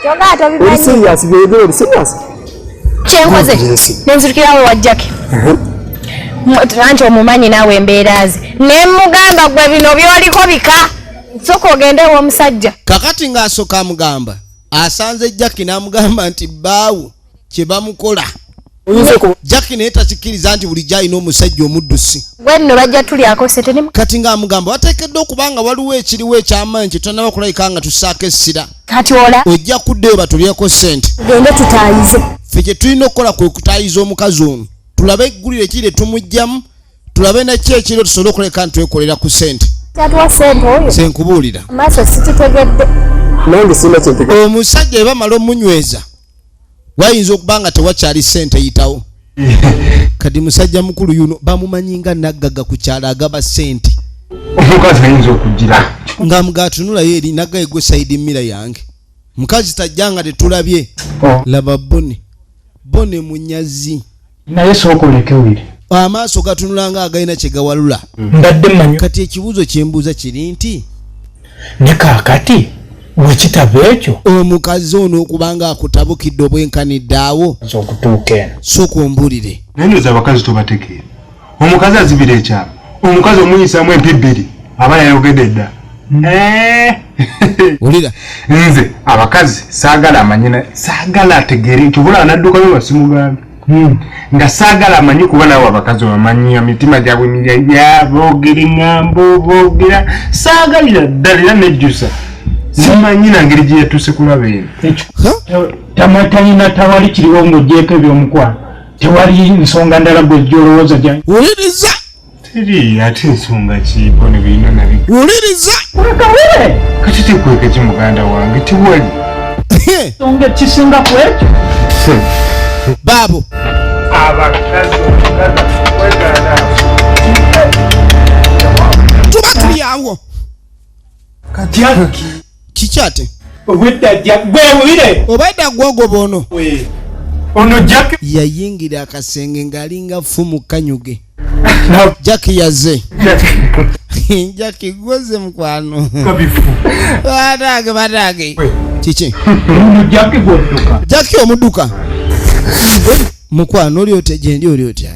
Speaker 7: kyogaa tobimanyi kyenkoze nenzirukirawo wajjake anti omumanyi naawe embeera ze nemugamba gwe bino byoliko bika soka ogende w'omusajja
Speaker 1: kakati ng'asooka amugamba asanze jaki n'amugamba nti bbaawo kye bamukola jaki naye takikkiriza nti bulijjo alina omusajja omuddusi
Speaker 7: gwe nno bajja tulyako sente
Speaker 1: kati ng'amugamba wateekeddwa okubanga waliwo ekiriwo ekyamaanyi kye tonaba kulayika nga tussaako essira
Speaker 7: kati ola
Speaker 1: ojja kuddeyo batulyeko sente
Speaker 7: gende tutaayize
Speaker 1: ffe kye tulina okukola kwe kutaayiza omukazi ono tulabe eggulire kiri lyetumuggyamu tulabe naki ekiro tusobole okuleka ntwekolera ku sente
Speaker 7: kyatuwa sente oyo
Speaker 1: senkubuulira
Speaker 7: maaso sikitegedde
Speaker 8: nange sina kyentegedde
Speaker 1: omusajja ebamala omunyweza wayinza okuba nga tewakyali sente yitawo kati musajja mukulu yuno bamumanyi nga naggaga ku kyalo agaba sente
Speaker 3: omukazi ayinza okugira
Speaker 1: nga mugatunulayo eri nagga egwe saidi mmira yange mukazi tajja nga tetulabye laba bone munyazi
Speaker 9: naye sooka olekewire
Speaker 1: amaaso gatunula nga agalina kye gawalula
Speaker 9: mbadde mmanyi
Speaker 1: kati ekibuuzo kye mbuuza kiri nti
Speaker 9: ne kaakati wekitabo ekyo
Speaker 1: omukazi ono okubanga akutabukidde obwenkanidde awo
Speaker 9: okutuuka eno
Speaker 1: sooka ombuulire
Speaker 3: naye ndowooza abakazi tobategeera omukazi azibira ekyalo omukazi omuyisaamu empibbiri aba yayogedde dda
Speaker 1: wulira
Speaker 3: nze abakazi saagala amanyina saagala ategeere nti obula anaddukayo basimugambe nga saagala amanyi kuba naawe abakazi bamanyi emitima gyabwe mirya boogera eŋŋambo boogera saagalira ddala era nejjusa simanyi nangeri gye yatuuse kulaba eno
Speaker 9: tamatanyina tawali kiriwo ng'ogyeko ebyomukwano tewali nsonga ndala gwe gyolowooza gya
Speaker 1: wuliriza
Speaker 3: teri ate ensonga kiiko ne birina nabi
Speaker 1: wuliriza
Speaker 9: kwekawire
Speaker 3: kati tekweke ki muganda wange tiwali
Speaker 9: nsonga ekisinga ku ekyo
Speaker 1: baabo
Speaker 3: abakazi omukazi kwegala
Speaker 1: tuba tuli awo
Speaker 9: katyaki
Speaker 1: kikyate
Speaker 9: obwedda gwewire
Speaker 1: obadda gwogoba ono
Speaker 9: ono jaki
Speaker 1: yayingira akasenge ng'alinga fumu kanyuge jaki yaze jaki gwoze mukwano batage kiki
Speaker 9: jaki gwodduka
Speaker 1: jaki omudduka mukwano oli otegendi oli otya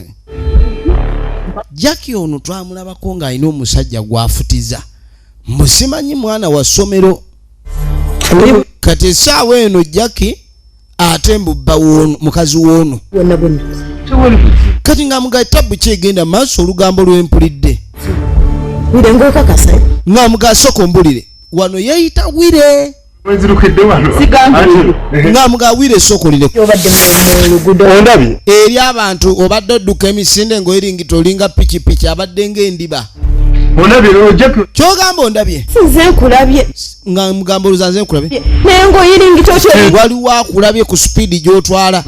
Speaker 1: jaki ono twamulabako ng'alina omusajja gwafutiza musimanyi mwana wa ssomero kati essaawa eno jaki ate mbubba woono mukazi woono kati ng'amugaye tabbu kyegenda maaso olugambo lwempulidde ng'amugaye sooka ombulire wano yeeyita wire ng'amugaye wire sookolire
Speaker 8: ondabye
Speaker 1: eri abantu obadde odduka emisinde ng'oyiringita olinga pikipiki abadde ng'endiba kyogamba ondabye
Speaker 2: nze nkulabye
Speaker 1: nga mugamba oluzanze nkulabye
Speaker 2: naye ng'oyiringita otyo
Speaker 1: waliwo akulabye ku sipiidi gy'otwala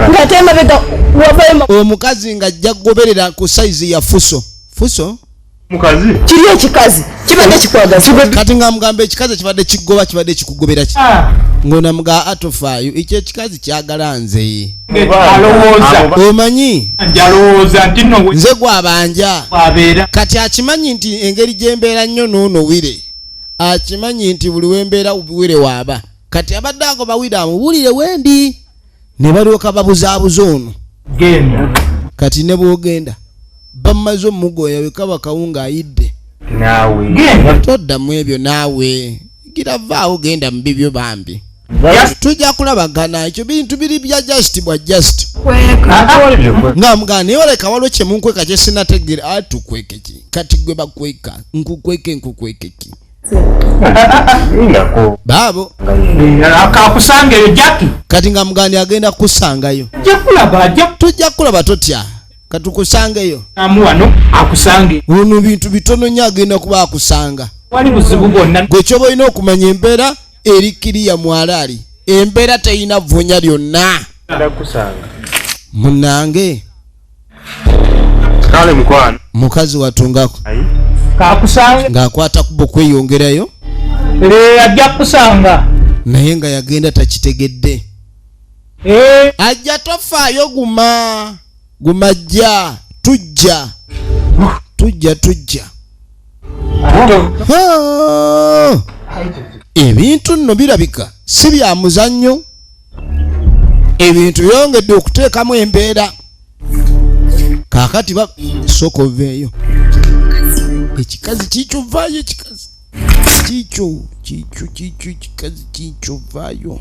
Speaker 2: ng'ate emabega wavayo
Speaker 1: omukazi ng'ajja kugoberera ku sayizi ya fuso
Speaker 3: mukazi
Speaker 2: kiri ekikazi kibadde kikwagaza
Speaker 1: kati nga mugamba ekikazi kibadde kigoba kibadde kikugobera ki ngona mga atofaayo ekyo ekikazi kyagala nze
Speaker 9: alowooza
Speaker 1: omanyi
Speaker 9: alowooza nti no
Speaker 1: nze gwabanja
Speaker 9: abeera
Speaker 1: kati akimanyi nti engeri gyembeera nnyo noono wire akimanyi nti buli wembeera wire waaba kati abadde agoba wire amubulire wendi ne balyoka babuzaabuza ono
Speaker 9: genda
Speaker 1: kati ne bwogenda bamaze omugoya wekaba kawunga ayidde
Speaker 3: naawe
Speaker 9: genda
Speaker 1: toddamu ebyo naawe giravaawo genda mu bibyo bambi tujja kulabagana ekyo bintu biri bya just bwa just nga mugana naye oleka waliwo kyemunkweka kyesinategere atukweke ki kati gwe bakweka nkukweke ki baabo
Speaker 9: akakusangeyo jaki
Speaker 1: kati nga mugani agenda kukusangayo tujja kulaba totya katukusangeyo
Speaker 9: amu wano akusange
Speaker 1: ono bintu bitono nnyo agenda kuba akusanga
Speaker 9: wali buzibu bwonna
Speaker 1: gwe kyoba olina okumanya embeera eri kiriya mwalaali embeera teyina vunya lyonna munange
Speaker 3: kale mukwano
Speaker 1: mukazi watungako
Speaker 9: kakusange
Speaker 1: ng'akwata kubo kweyongerayo
Speaker 9: ajja kusanga
Speaker 1: naye nga yagenda takitegedde ajja tofaayo gumajja tujja ebintu nno birabika si bya muzannyo ebintu byongedde okuteekamu embeera kaakati sooka oveeyo ekikazi kikyo vaayo ekikazi kikyo ekikazi kikyo vaayo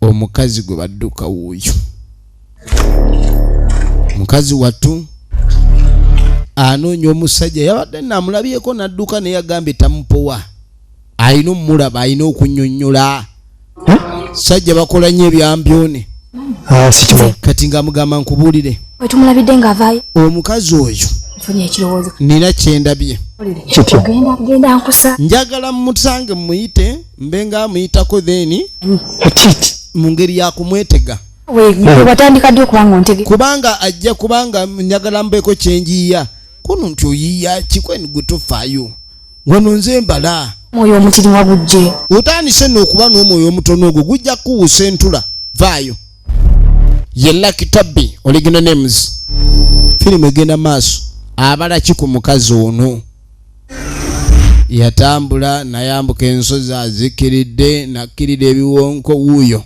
Speaker 1: omukazi gwe badduka wuuyo mukazi wattu anoonya omusajja yabadde namulabyeko nadduka naye agambye tamupowa alina omulaba alina okunnyonnyola sajja bakola nnyo ebyambyone kati ng'amugamba nkubuulire
Speaker 7: wetumulabidde ng'avaayo
Speaker 1: omukazi oyo
Speaker 7: nfunye ekirowoozo
Speaker 1: nina kyendabye
Speaker 7: genda nkusa
Speaker 1: njagala mumusange mumuyite mbe nga amuyitako then mu ngeri yakumwetega
Speaker 7: watandika ddi okubanga ontege
Speaker 1: kubanga ajja kubanga njagala mbeeko kyenjiya kuno nti oyiya kikweni gwe tofaayo wano nze mbala
Speaker 7: mwoyo omutiri wabujje
Speaker 1: otandise n'okuba n'omwoyo omutono ogwo gujja kuwuusa entula vaayo ye Lucky Tabby original names firimu egenda maaso abala ki ku mukazi ono yatambula nayambuka ensozi azikiridde nakkirira ebiwonko wuuyo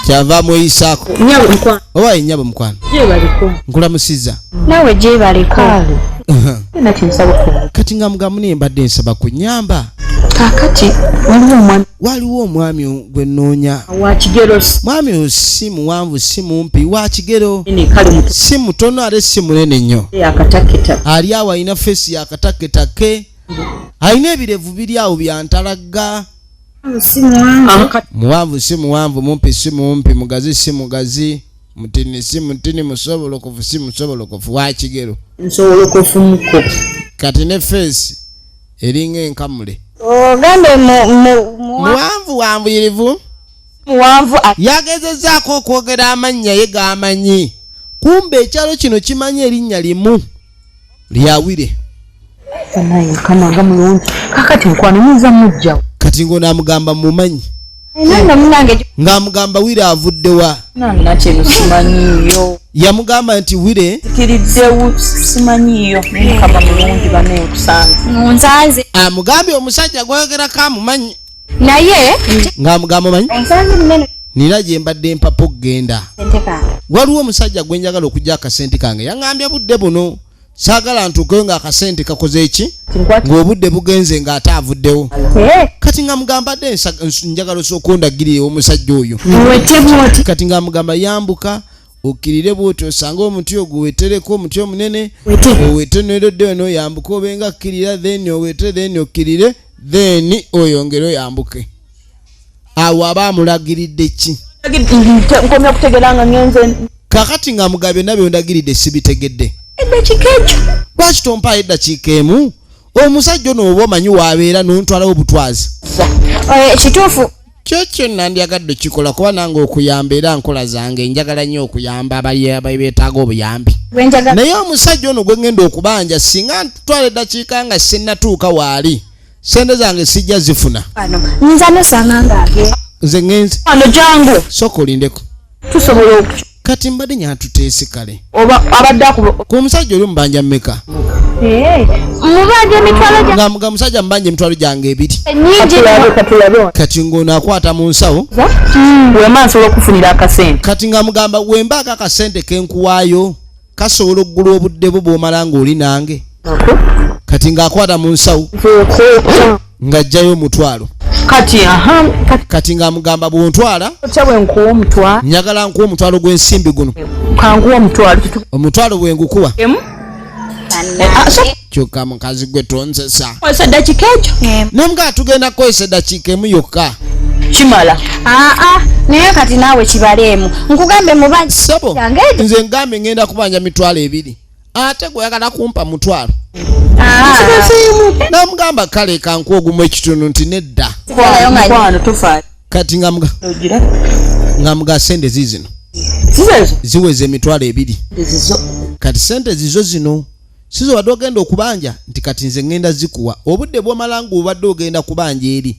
Speaker 1: kyava mweyisaako oba ennyabo mukwano nkulamusiza
Speaker 2: nawe gyebaliko
Speaker 1: kati nga mugamu naye mbadde nsaba kunyamba
Speaker 2: kakati
Speaker 1: waliwo omwami gwe nnoonya
Speaker 2: wakigero
Speaker 1: mwami oyo si muwanvu si mumpi wakigero si mutono ate si munene nnyo ali awo alina feesi yakataketake alina ebirevu biri awo byantalaga muwanvu si muwanvu mumpi si mumpi mugazi si mugazi mutini si mutini musobolokofu si musobolokofu wakigero kati ne feesi eringa enkamule
Speaker 2: ogambe
Speaker 1: muwanvu wanvuyirivu
Speaker 2: muwanvu
Speaker 1: yagezezaako okwogera amannya ye g'amanyi kumbe ekyalo kino kimanyi erinnya limu lyawire
Speaker 2: naye kamanga mulungi kakati nkwano muyinza mujjawo
Speaker 1: kati ng'onaamugamba mumanyi
Speaker 2: nanga munange
Speaker 1: ng'amugamba wire avuddewa
Speaker 2: nanga kino simanyiyo
Speaker 1: yamugamba nti wire
Speaker 2: kiriddewo simanyiyo naye kama mulungi bane nkusanze
Speaker 7: nzanze
Speaker 1: amugambye omusajja gwogerako amumanyi
Speaker 7: naye
Speaker 1: ng'amugamba manyi
Speaker 7: nzanze munene
Speaker 1: nina gye mbadde mpapa okugenda waliwo omusajja gwe njagala okujja akasente kange yaŋŋambye budde buno saagala ntuukeyo ng'akasente kakoze eki ng'obudde bugenze ng'ate avuddewo kati nga mugamba dde njagala osooka ondagirire omusajja oyo kati nga mugamba yambuka okkirire bwoti osange omuti ogwo wetereko omuti omunene owete nerodde weno oyambuke obenga akkirira then owete then okkirire then oyongere oyambuke awo aba amulagiridde ki
Speaker 2: nkomya kutegeranga ngenze
Speaker 1: kakati nga mugabye nabyo ndagiridde sibitegedde
Speaker 2: eddakiika ekyo
Speaker 1: lwaki tompaayo eddakiika emu omusajja ono oba omanyi waabeera nontwalawo obutwazi
Speaker 7: kituufu
Speaker 1: Kyokyo nandyagadde kikola kuba nange okuyamba era nkola zange njagala nnyo okuyamba abeetaaga obuyambi. Naye omusajja ono gwe ngenda okubanja singa ntutwala eddakiika nga sinnatuuka waali sente zange sijja zifuna.
Speaker 7: Nza nosanga ng'age.
Speaker 1: Nze ngenze.
Speaker 2: Ano jangu.
Speaker 1: Sooka olindeko.
Speaker 2: Tusobola okukyuka.
Speaker 1: Kati mbadde nyatuteese kale.
Speaker 2: Oba abadde akuba.
Speaker 1: Ku omusajja oli mubanja mmeka?
Speaker 7: Mubanja emitwalo gyange.
Speaker 1: Nga musajja mbanja emitwalo gyange 2.
Speaker 2: Katulabe.
Speaker 1: Kati ng'ono akwata mu nsawo.
Speaker 2: Wema nsobola okufunira akasente.
Speaker 1: Kati nga mugamba wembaako akasente kenkuwaayo kasobola okugula obudde bwo bw'omala ng'oli nange. Kati ng'akwata mu nsawo ng'ajjayo omutwalo. Kati nga mugamba bw'ontwala njagala nkuwa omutwalo gw'ensimbi guno. Omutwalo bwe ngukuwa kyokka mukazi gwe tonzesa. Namuga tugenda kukozesa eddakiika emu yokka.
Speaker 2: Kimala.
Speaker 7: Naye kati naawe kibaleemu. Nkugambe mubanja.
Speaker 1: Sabo nze ngambe ngenda kubanja mitwalo 2. Ate gweyagala kumpa mutwalo. Namugamba kale kankuwa ogumu ekitundu nti nedda. Kati ngamuga sente zizino ziweze emitwalo 2. Kati sente zizo zino sizo wadde ogenda okubanja nti kati nze ngenda zikuwa obudde bw'omala ng'obadde ogenda kubanja eri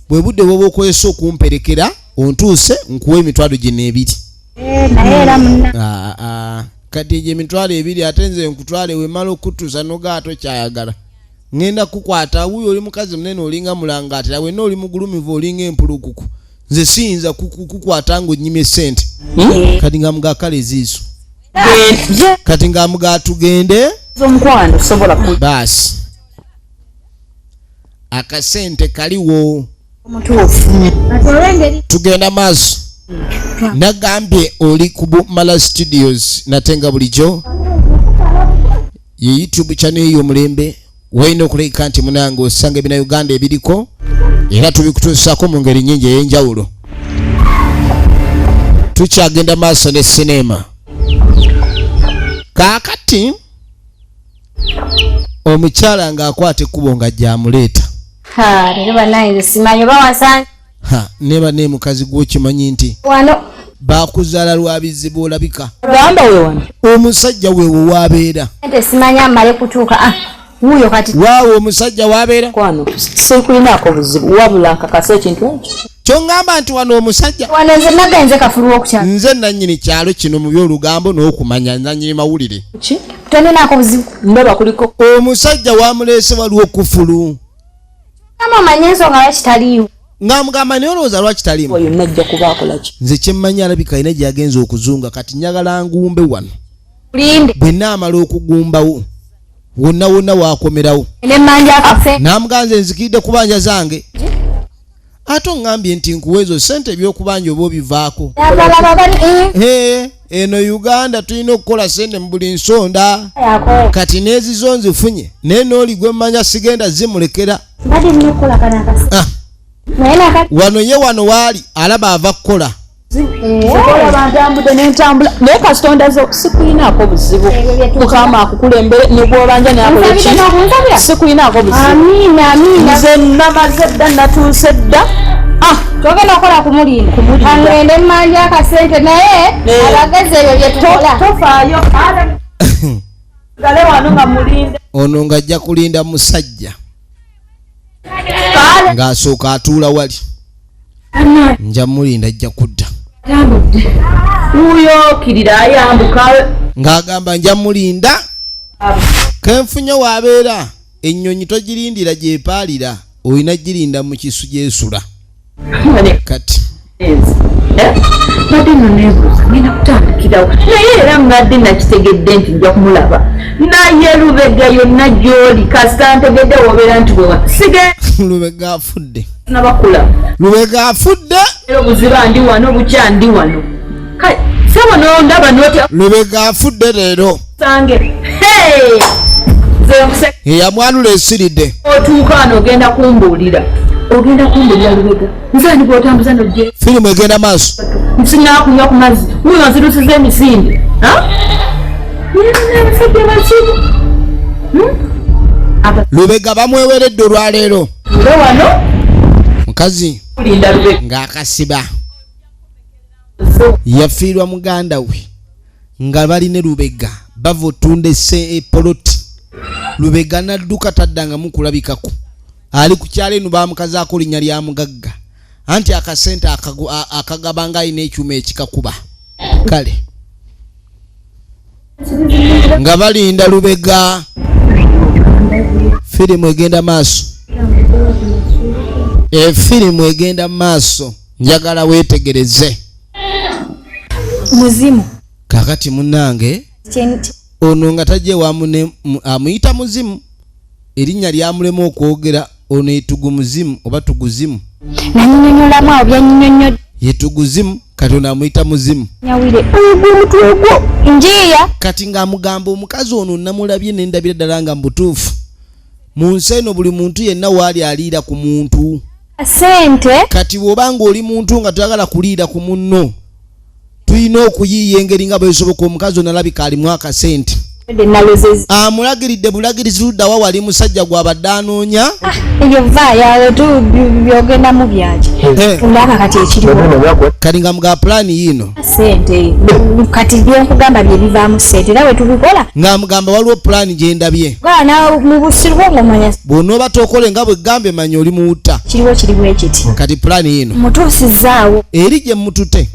Speaker 1: bwe budde bwoba okozesa okumperekera ontuuse nkuwa emitwalo gino 2. Kati gye emitwalo 2 ate nze nkutwale wemala okutuusa nogaato kyayagala ngenda kukwata wuyo oli mukazi munene olinga mulangaatira wenna oli mugulumivu olinga empulukuku nze siyinza kukwata ng'onnyima sente. Kati nga muga kale ziizo. Kati nga muga tugende baasi akasente kaliwo tugenda maaso. Nagambye oli ku BUMARA Studios natenga bulijjo ye YouTube channel y'omulembe wayina okuleka nti munange osanga ebina Uganda ebiriko era tubikutuusako mu ngeri nnyingi ey'enjawulo. Tukyagenda maaso ne sinema. Kaakati omukyala ng'akwata ekkubo nga gy'amuleeta.
Speaker 7: Leero bannange simanyi oba wasanga.
Speaker 1: Neba ne mukazi gw'okimanyi nti
Speaker 7: wano
Speaker 1: bakuzaala lwa bizibu olabika.
Speaker 2: Gamba we wano.
Speaker 1: Omusajja weewo waabeera.
Speaker 7: Ente simanyi amale kutuuka. Wuuyo kati.
Speaker 1: Waawo omusajja waabeera.
Speaker 2: Kwano sikulinaako buzibu wabula nkakasa ekintu ekyo.
Speaker 1: Kyongamba nti wano omusajja.
Speaker 7: Wano nze nagenze kafulu okukyala.
Speaker 1: Nze nannyini kyalo kino mu by'olugambo n'okumanya nannyini mawulire.
Speaker 2: Ki?
Speaker 7: Toninaako buzibu.
Speaker 2: Ndaba kuliko.
Speaker 1: Omusajja waamuleese waliwo kufulu.
Speaker 7: Kama omanyi ensonga lwaki taliiwo.
Speaker 1: Ng'amugamba naye olowooza lwaki taliimu.
Speaker 2: Oyo najja kuba akola ki?
Speaker 1: Nze kye mmanyi alabika alina gy'agenza okuzunga kati njagala ngumbe wano.
Speaker 7: Kulinde.
Speaker 1: Bwe naamala okugumbawo wonna wonna waakomerawo.
Speaker 7: Ne mmanja akase.
Speaker 1: Namuganze nzikiridde kubanja zange. Ate oŋŋambye nti nkuwa ezo ssente eby'okubanja oba obivaako. Eno Uganda tulina okukola ssente mu buli nsonda. Kati n'ezizo nzifunye naye n'oli gwe mmanya sigenda zimulekera. Wano ye wano waali alaba ava kukola.
Speaker 2: Naye kasitonda zo sikulinaako buzibu. Mukama akukulembere ne bw'obanja nakola ki? Sikulinaako buzibu. Nze namaze dda natuuse dda.
Speaker 7: Togenda okukola kumulinda. Angende mmanja akasente naye abagezi ebyo bye tukola.
Speaker 2: Tofaayo. Gale wano nga mulinde.
Speaker 1: Ono ng'ajja kulinda musajja ng'asooka atuula wali. Nja mulinda ajja kudda.
Speaker 2: Wuyo kirira ayambuka.
Speaker 1: Ng'agamba nja mulinda kenfunye waabeera ennyonyi togirindira gyepaalira olina girinda mu kisu gyesula. Kati
Speaker 2: Badde nno neebuuza ngenda kutandikirawo naye era ngadde nakitegedde nti nja kumulaba naye Lubega yonna gy'oli kasita ntegedde wobeera nti bwe
Speaker 1: Lubega afudde.
Speaker 2: Nabakula
Speaker 1: Lubega afudde.
Speaker 2: era obuziba ndi wano bukya ndi wano kale sebo n'ondaba n'otya
Speaker 1: Lubega afudde leero.
Speaker 2: Sange
Speaker 1: yamwanula esiridde.
Speaker 2: Otuuka wano ogenda kumbuulira Lubega nze ndi bw'otambuza n'ojje
Speaker 1: firimu egenda maaso.
Speaker 2: nsinga kunywa ku mazzi wuyo nzirusiza emisinde abasajja basibu
Speaker 1: Lubega bamweweredde olwaleero.
Speaker 2: wano
Speaker 1: Mukazi ng'akasiba yafiirwa muganda we nga balina Lubega bava otunda poloti Lubega n'adduka taddangamu kulabikako ali ku kyalo eno bamukazaako linnya lya mugagga anti akasente akagabanga alina ekyuma ekikakuba kale nga balinda Lubega firimu egenda maaso firimu egenda maaso njagala weetegereze
Speaker 6: muzimu
Speaker 1: kakati munnange ono nga tajje wamune amuyita muzimu erinnya lyamulema okwogera ono etugu muzimu oba tuguzimu
Speaker 6: nanyinyonyolamu awo byanyinyonyo
Speaker 1: yetuguzimu kati ono amuyita muzimu
Speaker 6: nyawire omutwe gwo njiya
Speaker 1: kati ng'amugamba omukazi ono namulabye nendabira ddala nga mbutuufu mu nsi eno buli muntu yenna waali aliira ku muntu
Speaker 6: sente
Speaker 1: kati bw'obanga oli muntu nga toyagala kuliira ku munno tulina okuyiiya engeri nga bwesoboka omukazi ono alabika alimu akasente amulagiridde bulagirizi luddawa wali musajja gw'abadde anoonya
Speaker 6: eyo vaayo byogendamu byaki olaba kati ekiriwo
Speaker 1: kati nga muga pulaani yiino
Speaker 6: sente kati byenkugamba bye bivaamu sente era bwe tubikola
Speaker 1: ng'amugamba waliwo pulaani gye ndabye
Speaker 6: gaana mu busiru bwo ng'omanya
Speaker 1: bw'onooba tookole nga bwe gambe manya oli muwutta
Speaker 6: kiriwo ekiti
Speaker 1: kati pulaani yiino
Speaker 6: mutuusizaawo
Speaker 1: eri gye mutute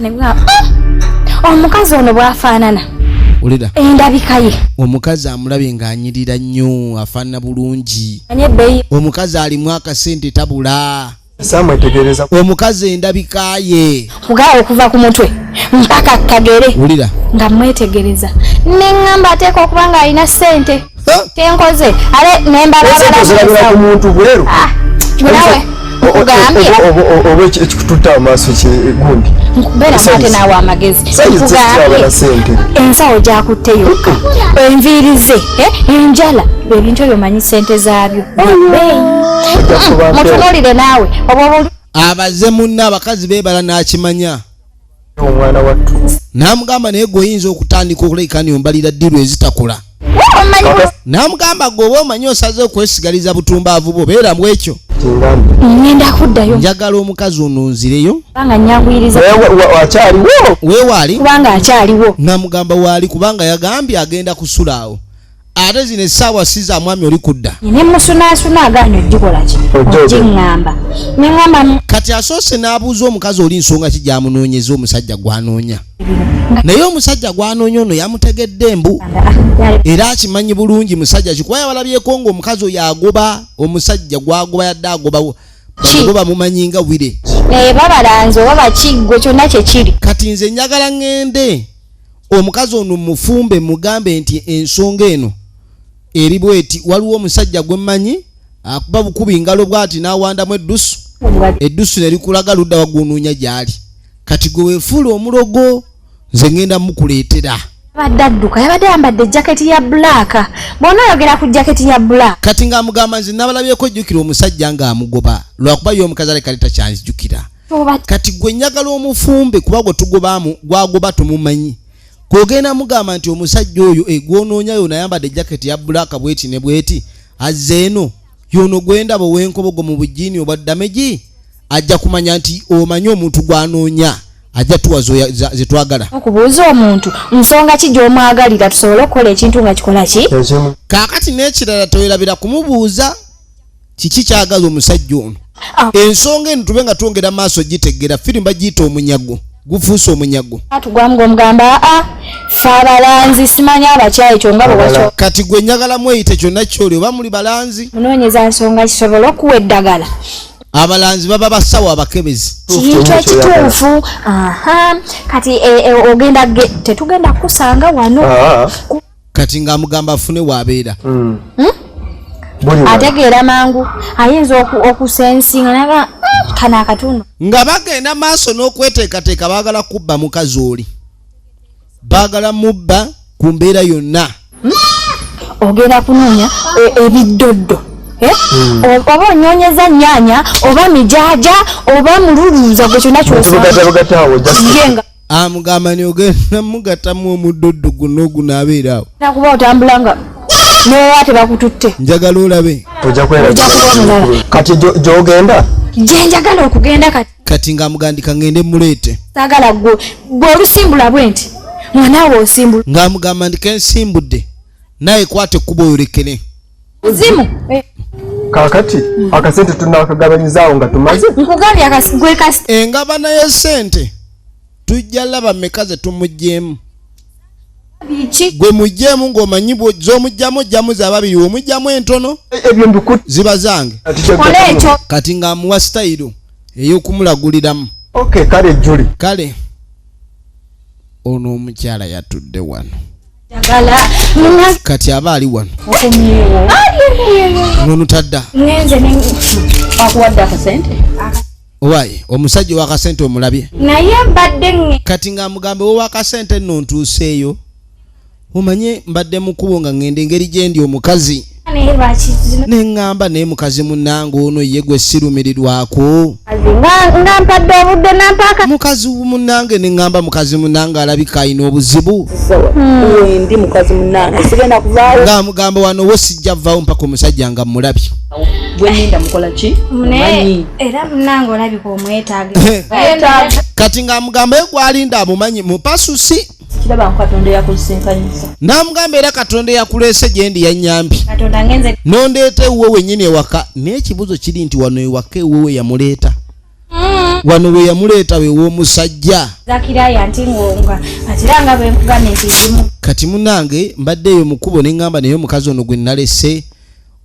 Speaker 6: omukazi ono bw'afaanana
Speaker 1: ulira
Speaker 6: endabika ye
Speaker 1: omukazi amulabye ng'anyirira nnyo afaanana bulungi
Speaker 6: anyebbeeyi
Speaker 1: omukazi alimu akasente tabula
Speaker 8: samwetegereza
Speaker 1: omukazi endabika ye
Speaker 6: mugawo okuva ku mutwe mpaka kagere
Speaker 1: ulira
Speaker 6: nga mwetegereza neŋŋamba ateeka okuba ng'alina ssente tenkoze ale nembalabala
Speaker 8: ku muntu bweru
Speaker 6: nawe nkugambye
Speaker 8: oba ekikututta amaaso gundi
Speaker 6: nkubeera mwate naawe amagezi nkugambye ensawo gyakutte yokka enviirize enjala ebintu ebyo manyi ssente zaabyo mutunulire naawe
Speaker 1: abaze munna abakazi beebala n'akimanya
Speaker 8: omwana wattu
Speaker 1: n'amugamba naye gwe oyinza okutandika okulabika niyombalira ddiru ezitakula n'amugamba gwe oba omanyi osaze okwesigaliza butumbaavu bwo beera mu ekyo
Speaker 6: ngenda kuddayo
Speaker 1: njagala omukazi ono nzireyo
Speaker 6: kubanga nyanguyiriza
Speaker 8: akyaliwo
Speaker 1: weewaali
Speaker 6: kubanga akyaliwo
Speaker 1: n'amugamba waali kubanga yagambye agenda kusula awo ate zino essaawa si za mwami oli kudda
Speaker 6: ne musunaasuna agaanyo ogikola ki ogiŋŋamba neŋŋamba
Speaker 1: kati asoose n'abuuza omukazi oli nsonga ki gyamunoonyeza omusajja gw'anoonya naye omusajja gw'anoonya ono yamutegedde embu era akimanyi bulungi musajja kikuba yabalabyeko ng'omukazi oyo agoba omusajja gwagoba yadde agoba bamumanyi nga wire
Speaker 6: babalanze oba bakiggwe kyonna kyekiri
Speaker 1: kati nze njagala ŋŋende omukazi ono mufumbe mugambe nti ensonga eno eri bweti waliwo omusajja gwe mmanyi akuba bukubi ngalo bwati n'awandamu eddusu ne likulaga ludda wagunuunya gy'ali kati gwe weefuula omulogo nze ngenda mukuleetera
Speaker 6: abadde adduka yabadde yambadde jaketi ya bbulaaka bw'ona oyogera ku jaketi ya bbulaaka
Speaker 1: kati ng'amugamba nze nabalabyeko jjukira omusajja ng'amugoba lwakuba ye omukazi ale kaleta kyanzijjukira kati gwe njagala omufumbe kuba gwe tugobaamu gwagoba tumumanyi kwogenda mugamba nti omusajja oyo egwonoonya yona ayambadde jaketi ya bbulaaka bweti ne bweti azze eno yono gwendaba ow'enkobogo mu bujiini obwa dameji ajja kumanya nti omanyi omuntu gwanoonya ajja tuwa ze twagala
Speaker 6: okubuuza omuntu nsonga ki gy'omwagalira tusobole okukola ekintu nga kikola ki
Speaker 1: kaakati n'ekirala toyerabira kumubuuza kiki kyagala omusajja ono ensonga eno tube nga twongera maaso gitegera firimu bagiyita omunyago gufuuse omunyago
Speaker 6: atugwamu ng'omugamba fe abalanzi simanyi abakyayi kyonga bwewakyo
Speaker 1: kati gwe njagala mweyite kyonna kyoli oba muli balanzi
Speaker 6: munoonyeza nsonga kisobole okuwa eddagala
Speaker 1: abalanzi baba basawo abakebezi
Speaker 6: kintu ekituufu kati ogenda tetugenda kusanga wano
Speaker 1: kati ng'amugamba afune waabeera
Speaker 6: ategeera mangu ayinza okusensinga naga kana akatundu
Speaker 1: nga bagenda maaso n'okweteekateeka baagala kubba mukazi oli baagala mubba ku mbeera yonna
Speaker 6: ogenda kunoonya ebiddoddo oba onyonyeza nnyanya oba mijaja oba mululuuza gwe kyonna kyosanga
Speaker 1: amugamba niogenda mugatamu omuddoddo guno ogunaabeera awo
Speaker 6: nakuba otambulanga nowa tebakututte
Speaker 1: njagala olabe
Speaker 8: ojja kwera kati gyogenda
Speaker 6: Njenjagala okugenda
Speaker 1: kati ng'amugandika ngende mulete.
Speaker 6: Sagala gwe olusimbula bwenti. Mwana wo osimbula.
Speaker 1: Ng'amugamba ndike nsimbudde. Naye kwate kubo yolekene.
Speaker 6: Zimu.
Speaker 8: Kakati akasente tunakagabanyizaawo nga tumaze.
Speaker 6: Nkugambye gwe kasi.
Speaker 1: Engabana ya sente. Tujja laba mekaze tumujjemu.
Speaker 6: Bichi.
Speaker 1: Gwe mujjemu ng'omanyi z'omujjamu jjamu z'ababiri omujjamu entono.
Speaker 8: Ebyo mbikuti.
Speaker 1: Ziba zange.
Speaker 6: Kolecho.
Speaker 1: Kati ng'amuwa style ey'okumulaguliramu.
Speaker 8: Okay, kale Juli.
Speaker 1: Kale. Ono omukyala yatudde wano. Kati aba ali wano. Ono tadda.
Speaker 6: Ngenze
Speaker 2: akuwadde akasente.
Speaker 1: Owaye omusajja w'akasente omulabye.
Speaker 6: Naye mbadde nge.
Speaker 1: Kati ng'amugamba w'akasente nno ntuuseeyo. Omanye mbadde mukubo nga ngende engeri gye ndi omukazi. Neŋŋamba naye mukazi munnange ono ye gwe sirumirirwako.
Speaker 6: Nga mpadde obudde nampaka.
Speaker 1: Mukazi munnange neŋŋamba mukazi munnange alabika alina obuzibu.
Speaker 2: Wendi mukazi munnange sigenda kuvaayo.
Speaker 1: Ng'amugamba wano wo sijja vaawo mpaka omusajja nga mulabye.
Speaker 2: Bwe ninda mukola ki?
Speaker 6: Era munnange olabika omwetaaga.
Speaker 1: Kati ng'amugamba ye gwalinda amumanyi mupasusi.
Speaker 2: Kiraba Katonda yakusinkanyisa.
Speaker 1: Namugamba era Katonda yakuleese gye ndi yannyambi.
Speaker 6: Katonda ngenze.
Speaker 1: Nondeeta ewuwe wennyini ewaka. Naye ekibuzo kiri nti wano ewaka ewuwe yamuleeta. Wano we yamuleeta we w'omusajja.
Speaker 6: Zakiraya nti ngonga. Atiranga bwe nkugambye nti zimu.
Speaker 1: Kati munnange mbadde eyo mukubo ne ŋŋamba naye omukazi ono gwe nalese.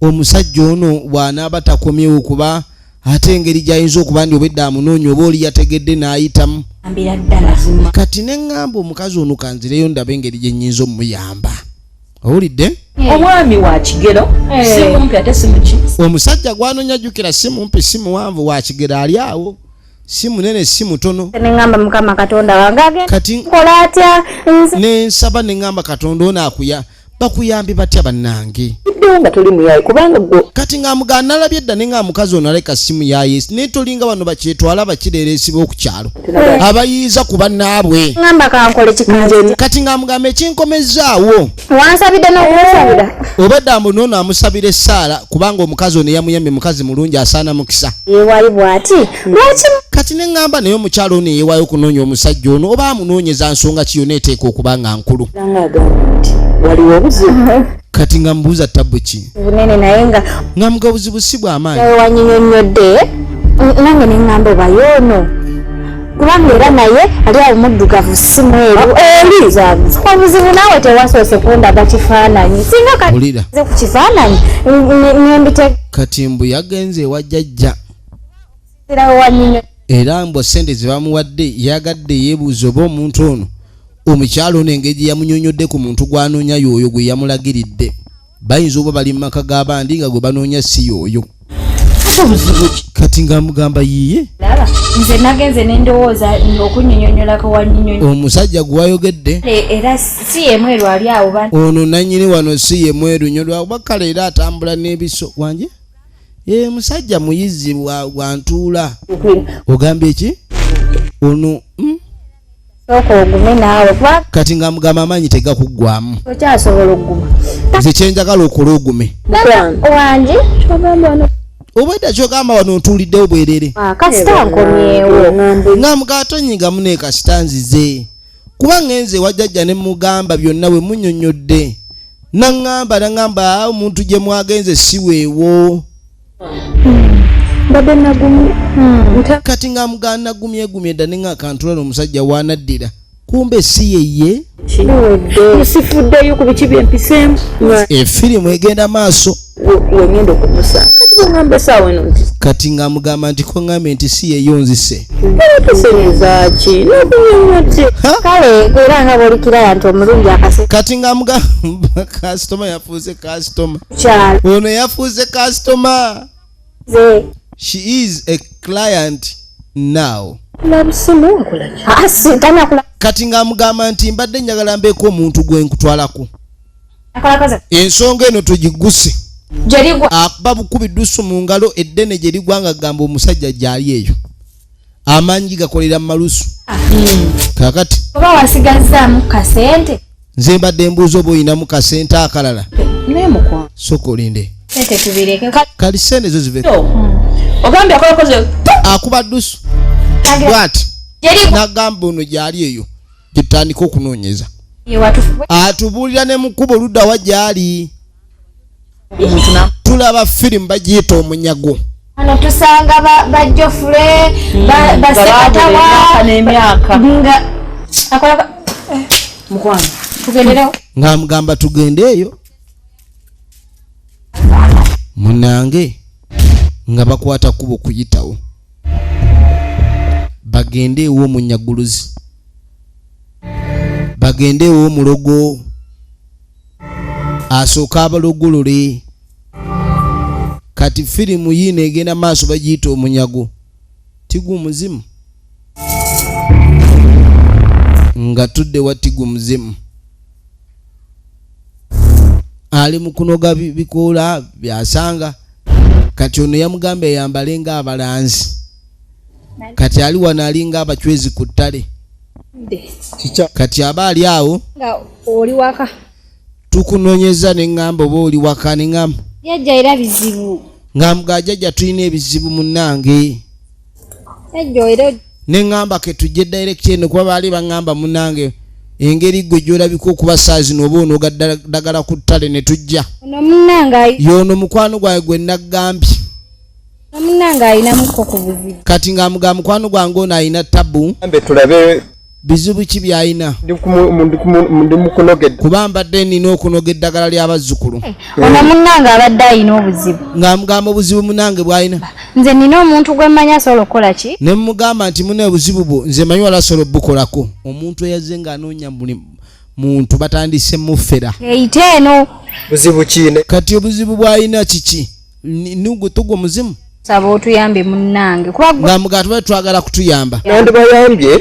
Speaker 1: Omusajja ono bw'anaaba takomyewo kuba ate engeri gy'ayinza okuba ndi obwedda amunoonya oba oli yategedde n'ayitamu. Kati ne ŋŋamba omukazi ono kanzireyo ndabe engeri gye nnyinza omuyamba. Owulidde?
Speaker 2: Omwami wa kigero si mumpi ate si muki.
Speaker 1: Omusajja gw'anoonya jjukira si mumpi si muwanvu wa kigero ali awo. Si munene si mutono.
Speaker 6: Ne ŋŋamba Mukama Katonda wange agenda.
Speaker 1: Kati
Speaker 6: kola atya?
Speaker 1: Ne nsaba ne ŋŋamba Katonda ono bakuyambe batya bannange.
Speaker 2: Nga tuli muyayi kubanga gwo.
Speaker 1: Kati ng'amugamba nalabye edda ne ng'amukazi ono aleka simu ya Yesu ne tolinga bano bakyetwala bakireeresibwa ku kyalo. Abayiiza ku bannaabwe.
Speaker 6: Ngamba kankole kikaze.
Speaker 1: Kati ng'amugamba ekinkomezzaawo.
Speaker 6: Wansabidde n'okusabira.
Speaker 1: Obadde ono amusabira essaala kubanga omukazi ono yamuyambye mukazi mulungi asaana mukisa.
Speaker 6: Yeewaayo bw'ati. Lwaki?
Speaker 1: Kati ne ŋŋamba naye omukyalo ono yeewaayo okunoonya omusajja ono oba amunoonyeza nsonga ki yonna eteeka okuba nga nkulu.
Speaker 2: Waliwo obuzibu.
Speaker 1: Kati nga mbuuza ttabu ki?
Speaker 6: Bunene naye nga.
Speaker 1: Ng'amuga buzibu si bw'amaanyi.
Speaker 6: Wanyinyonnyodde nange ne ŋŋamba obayoono. Kubanga era naye ali awo muddugavu si mweru. Obuzibu naawe tewasoose kundaga kifaananyi. Singa kati ku kifaananyi nembite.
Speaker 1: Kati mbu yagenze ewa jjajja.
Speaker 6: Era
Speaker 1: mbu ssente ze bamuwadde yagadde yeebuuza oba omuntu ono omukyalo ono engeri yamunyonyodde ku muntu gw'anoonya y'oyo gwe yamulagiridde. Bayinza oba bali mu maka g'abandi nga gwe banoonya si y'oyo. Kati ng'amugamba yiye.
Speaker 6: Nze nagenze ne ndowooza okunnyonnyolako wannyonyola.
Speaker 1: Omusajja gwe wayogedde.
Speaker 6: Era si ye mweru ali awo bana.
Speaker 1: Ono nannyini wano si ye mweru nyolwa oba kale era atambula n'ebiso wanje. Musajja muyizi bwantuula. Ogambye ki? Ono
Speaker 6: soko ogume naawe.
Speaker 1: Kati ng'amugamba amaanyi tegakuggwamu.
Speaker 6: Okyasobola okuguma.
Speaker 1: Nze kyenjagala okola ogume.
Speaker 6: Wangi kyogamba wano.
Speaker 1: Obwedda kyogamba wano ntuuliddewo bwerere.
Speaker 6: Kasita nkomyewo.
Speaker 1: Ng'amugamba tonyigamu ne kasita nzize. Kuba ngenze wajjajja ne mugamba byonna we munnyonnyodde. Naŋŋamba omuntu gye mwagenze si weewo.
Speaker 6: Mbadde nagumye.
Speaker 1: Kati ng'amugamba nagumye edda ne ng'akantula n'omusajja w'anaddira. Kumbe si yeye.
Speaker 2: Musifuddeyo ku biki byempiseemu.
Speaker 1: Efirimu egenda maaso.
Speaker 2: Wengenda okumusanga. Kati bwengamba essaawa eno nti.
Speaker 1: Kati ng'amugamba nti ko ngambye nti si yeyo nzise.
Speaker 2: Tesenyeza ki? N'okunyonyote.
Speaker 6: Kale era nga bwolikiraya nti omulungi akase.
Speaker 1: Kati ng'amugamba kasitoma yafuuse kasitoma.
Speaker 6: Kyalo.
Speaker 1: Ono yafuuse kasitoma.
Speaker 6: Ze.
Speaker 1: She is a client now. Kati ng'amugamba nti mbadde njagala mbeeko omuntu gwe nkutwalako. Ensonga eno tugiguse. Akuba bukubi ddusu mu ngalo eddene gye ligwa nga gamba omusajja gy'ali eyo. Amaanyi gakolera mu malusu. Kakati.
Speaker 6: Oba wasigazzaamu kasente?
Speaker 1: Nze mbadde mbuuza oba oyinamu kasente akalala.
Speaker 2: Neemukwa.
Speaker 1: Soko olinde.
Speaker 6: Sente tubireke.
Speaker 1: Kali sente zo zive.
Speaker 2: ogambye akoze
Speaker 1: akuba dusu bwati nagamba ono gyali eyo gitandika okunoonyeza atubuulira ne mukubo ludda wa gyali tulaba firimu bagiyita Omunyago
Speaker 7: ano tusanga bajjofule basekatawa
Speaker 2: n'emyaka
Speaker 7: nga akola mukwano tugenderewo
Speaker 1: nga mugamba tugende eyo munange nga bakwata kubo kuyitawo bagende ewo Munyaguluzi bagende ewo Mulogo asooka abalogolole kati firimu yino egenda maaso bagiyita Omunyago Tigu muzimu nga tudde wa Tigu muzimu ali mu kunoga bikoola byasanga kati ono yamugamba yambale nga abalanzi kati ali wano alinga abachwezi ku ttale kati aba ali awo
Speaker 7: nga oli waka
Speaker 1: tukunoonyeza ne ngamba oba oli waka ne ngamba
Speaker 7: yajja era bizibu
Speaker 1: ngamba jajja tulina ebizibu munnange
Speaker 7: yajja era
Speaker 1: ne ngamba ke tujje direct eno kuba baali bangamba munnange engeri gwe gyolabika okuba saazi n'oba onooga ddagala ku ttale ne tujja
Speaker 7: ono munnange
Speaker 1: y'ono mukwano gwawe gwe naggambye
Speaker 7: omunnange ayinamuko ku buzibu
Speaker 1: kati ng'amugamba mukwano gwange ono ayina tabu
Speaker 8: ambe tulabe
Speaker 1: bizibu ki by'ayina
Speaker 8: ndi mukunogedde
Speaker 1: kuba mbadde nina okunoga eddagala ly'abazzukulu
Speaker 7: ono munnange abadde ayina obuzibu
Speaker 1: ng'amugamba obuzibu munnange bw'ayina
Speaker 7: nze nina omuntu gwe mmanyi asobola okukola ki
Speaker 1: ne mugamba nti muna obuzibu bwo nze manyi wala asobola bukolako omuntu eyazze ng'anoonya buli muntu batandise muffera
Speaker 7: eyite eno
Speaker 8: buzibu kiine
Speaker 1: kati obuzibu bw'ayina kiki nugwe tugwo muzimu
Speaker 7: saba otuyambe munnange kuba
Speaker 1: ng'amugamba tubaye twagala kutuyamba
Speaker 8: nandibayambye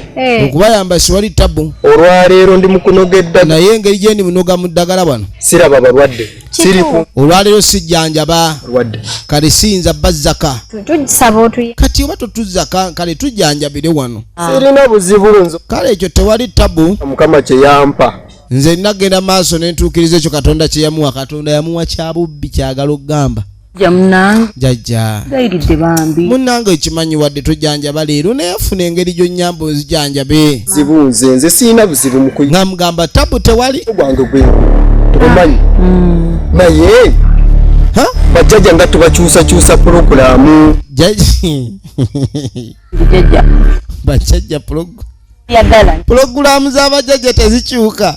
Speaker 1: okubayamba siwali tabu
Speaker 8: olwaleero ndi mukunogedda
Speaker 1: naye engeri gye ndi munoga mu ddagala wano
Speaker 8: siraba balwadde siriku
Speaker 1: olwaleero sijjanjaba
Speaker 8: lwadde
Speaker 1: kale siyinza bazzaka
Speaker 7: tusaba otuyambe
Speaker 1: kati oba totuzaka kale tujjanjabire wano
Speaker 8: sirina buzibu nzo
Speaker 1: kale ekyo tewali tabu
Speaker 8: mukama kye yampa
Speaker 1: nze nagenda maaso nentuukiriza ekyo katonda kye yamuwa katonda yamuwa kyabubbi kyagala okugamba
Speaker 2: jamnange
Speaker 1: jajja
Speaker 2: gairidde bambi
Speaker 1: munnange ekimanyi wadde tujjanjaba leero naye afuna engeri gy'onnyamba ozijanjabe
Speaker 8: zibu nze siina buzibu mukuyi
Speaker 1: nga mugamba tabu tewali
Speaker 8: gwange gwe tumanyi naye bajjajja nga tubakyusakyusa pulogulaamu
Speaker 1: bajjajja
Speaker 2: yagala
Speaker 1: pulogulaamu z'abajjajja tezikyuka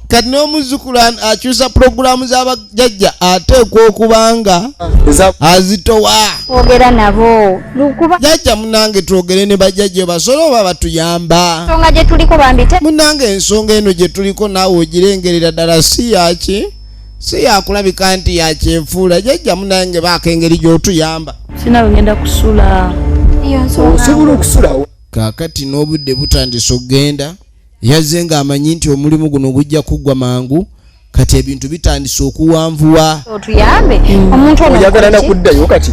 Speaker 1: kati n'omuzzukulu akyusa pulogulaamu z'abajjajja ateekwa okubanga azitowa
Speaker 7: twogera nabo lukuba
Speaker 1: jajja munange twogere ne bajjajja basobola oba batuyamba
Speaker 7: ensonga gye tuliko bambite
Speaker 1: munange ensonga eno gye tuliko naawe ogirengerera ddala si yaki si yakulabika nti yakyenfuula jajja munange baako engeri gy'otuyamba
Speaker 2: sinawe ngenda kusula
Speaker 8: osobola okusulawo
Speaker 1: kaakati n'obudde butandise okgenda yazze ng'amanyi nti omulimu guno gujja kuggwa mangu kati ebintu bitandise okuwanvuwa
Speaker 7: otuyambe omuntu ono
Speaker 8: oyagala nakuddayo kati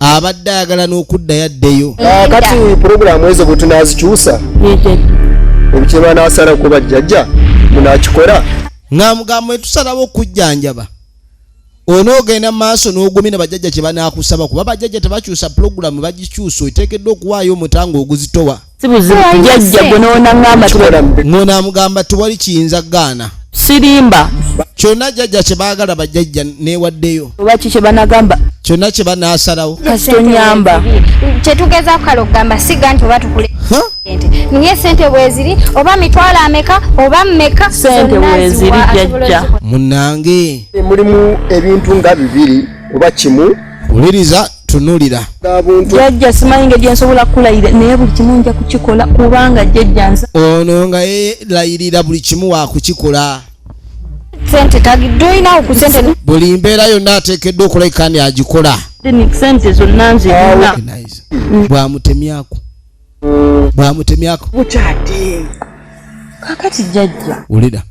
Speaker 1: abadde ayagala n'okuddayo addeyo
Speaker 8: kati pulogulaamu ezo bwe tunaazikyusa ebikyeba naasalaku bajjajja munaakikola
Speaker 1: ng'amugamba etusalawo okujjanjaba onoogenda mu maaso n'ogumina bajjajja kye banaakusaba kuba bajjajja tebakyusa pulogulaamu bagikyusa oteekeddwa okuwaayo omutanga oguzitowa
Speaker 2: si buzibu jajja gwe n'onaŋŋamba
Speaker 1: ng'onaamugamba tewali kiyinza gaana
Speaker 2: sirimba
Speaker 1: kyonna jjajja kye baagala bajjajja neewaddeyo
Speaker 2: oba ki kye banagamba
Speaker 1: kyonna kye banaasalawo
Speaker 2: kasitonyamba
Speaker 7: kyetugezaako kale okugamba siga nti oba tukule niye sente bweziri oba mitwalo ameka oba mmeka
Speaker 2: sente bweziri jajja
Speaker 1: munnange
Speaker 8: mulimu ebintu nga bibiri oba kimu
Speaker 1: wuliriza tunulira
Speaker 2: jajja simanyi ngeri gyensobola kulayira naye buli kimu nja kukikola kubanga jajja nza
Speaker 1: ono nga yeelayirira buli kimu wakukikola
Speaker 7: sente tagiddoyinawo ku sente
Speaker 1: buli mbeera yonna ateekeddwa okulabika ndi agikola
Speaker 2: sente zonna nzirina
Speaker 1: bwamutemyako
Speaker 2: bukyate kakati jajja
Speaker 1: wulira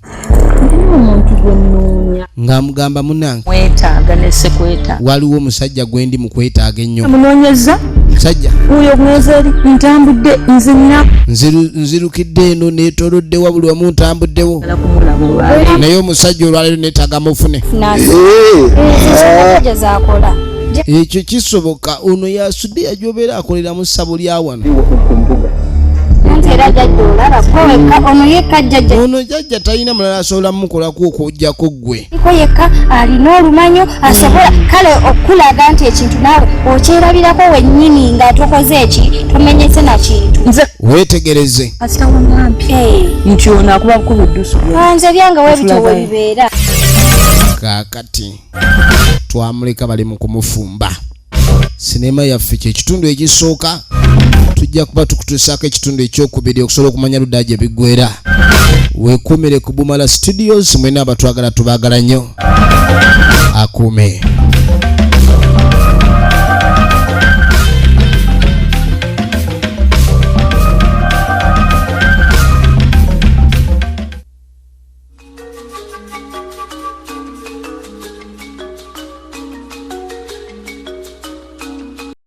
Speaker 2: ndina omuntu gwenoonya
Speaker 1: ng'amugamba munnange
Speaker 2: mwetaaga nesekwetaaga
Speaker 1: waliwo omusajja gwendi mu kwetaaga ennyo
Speaker 2: munoonyeza
Speaker 1: musajja
Speaker 2: oyo mweza eri ntambudde nzina
Speaker 1: nzirukidde eno neetolodde wabuli wamu ntambuddewo naye omusajja olwaleero neetaaga mufune
Speaker 7: zakola
Speaker 1: ekyo kisoboka ono yasudde yajobera akolera mu ssabo lya wano ono jjajja talina mulala asobola mukolako okujjako ggwe
Speaker 6: yekka alina olumanyo asobola kale okulaga nti ekintu naawe okyerabirako wennyini nga tokoze eki tomenyese na kintu
Speaker 1: weetegereze
Speaker 2: nti ono akuba bukubuddusu
Speaker 6: nze byange webitowe bibeera
Speaker 1: kaakati twamuleka bali mu kumufumba sinema yaffe kyekitundu ekisooka tujja kuba tukutuusaako ekitundu ekyokubiri okusobola okumanya ludda gye biggwera weekuumire ku BUMARA Studios mwena abatwagala tubaagala nnyo akuume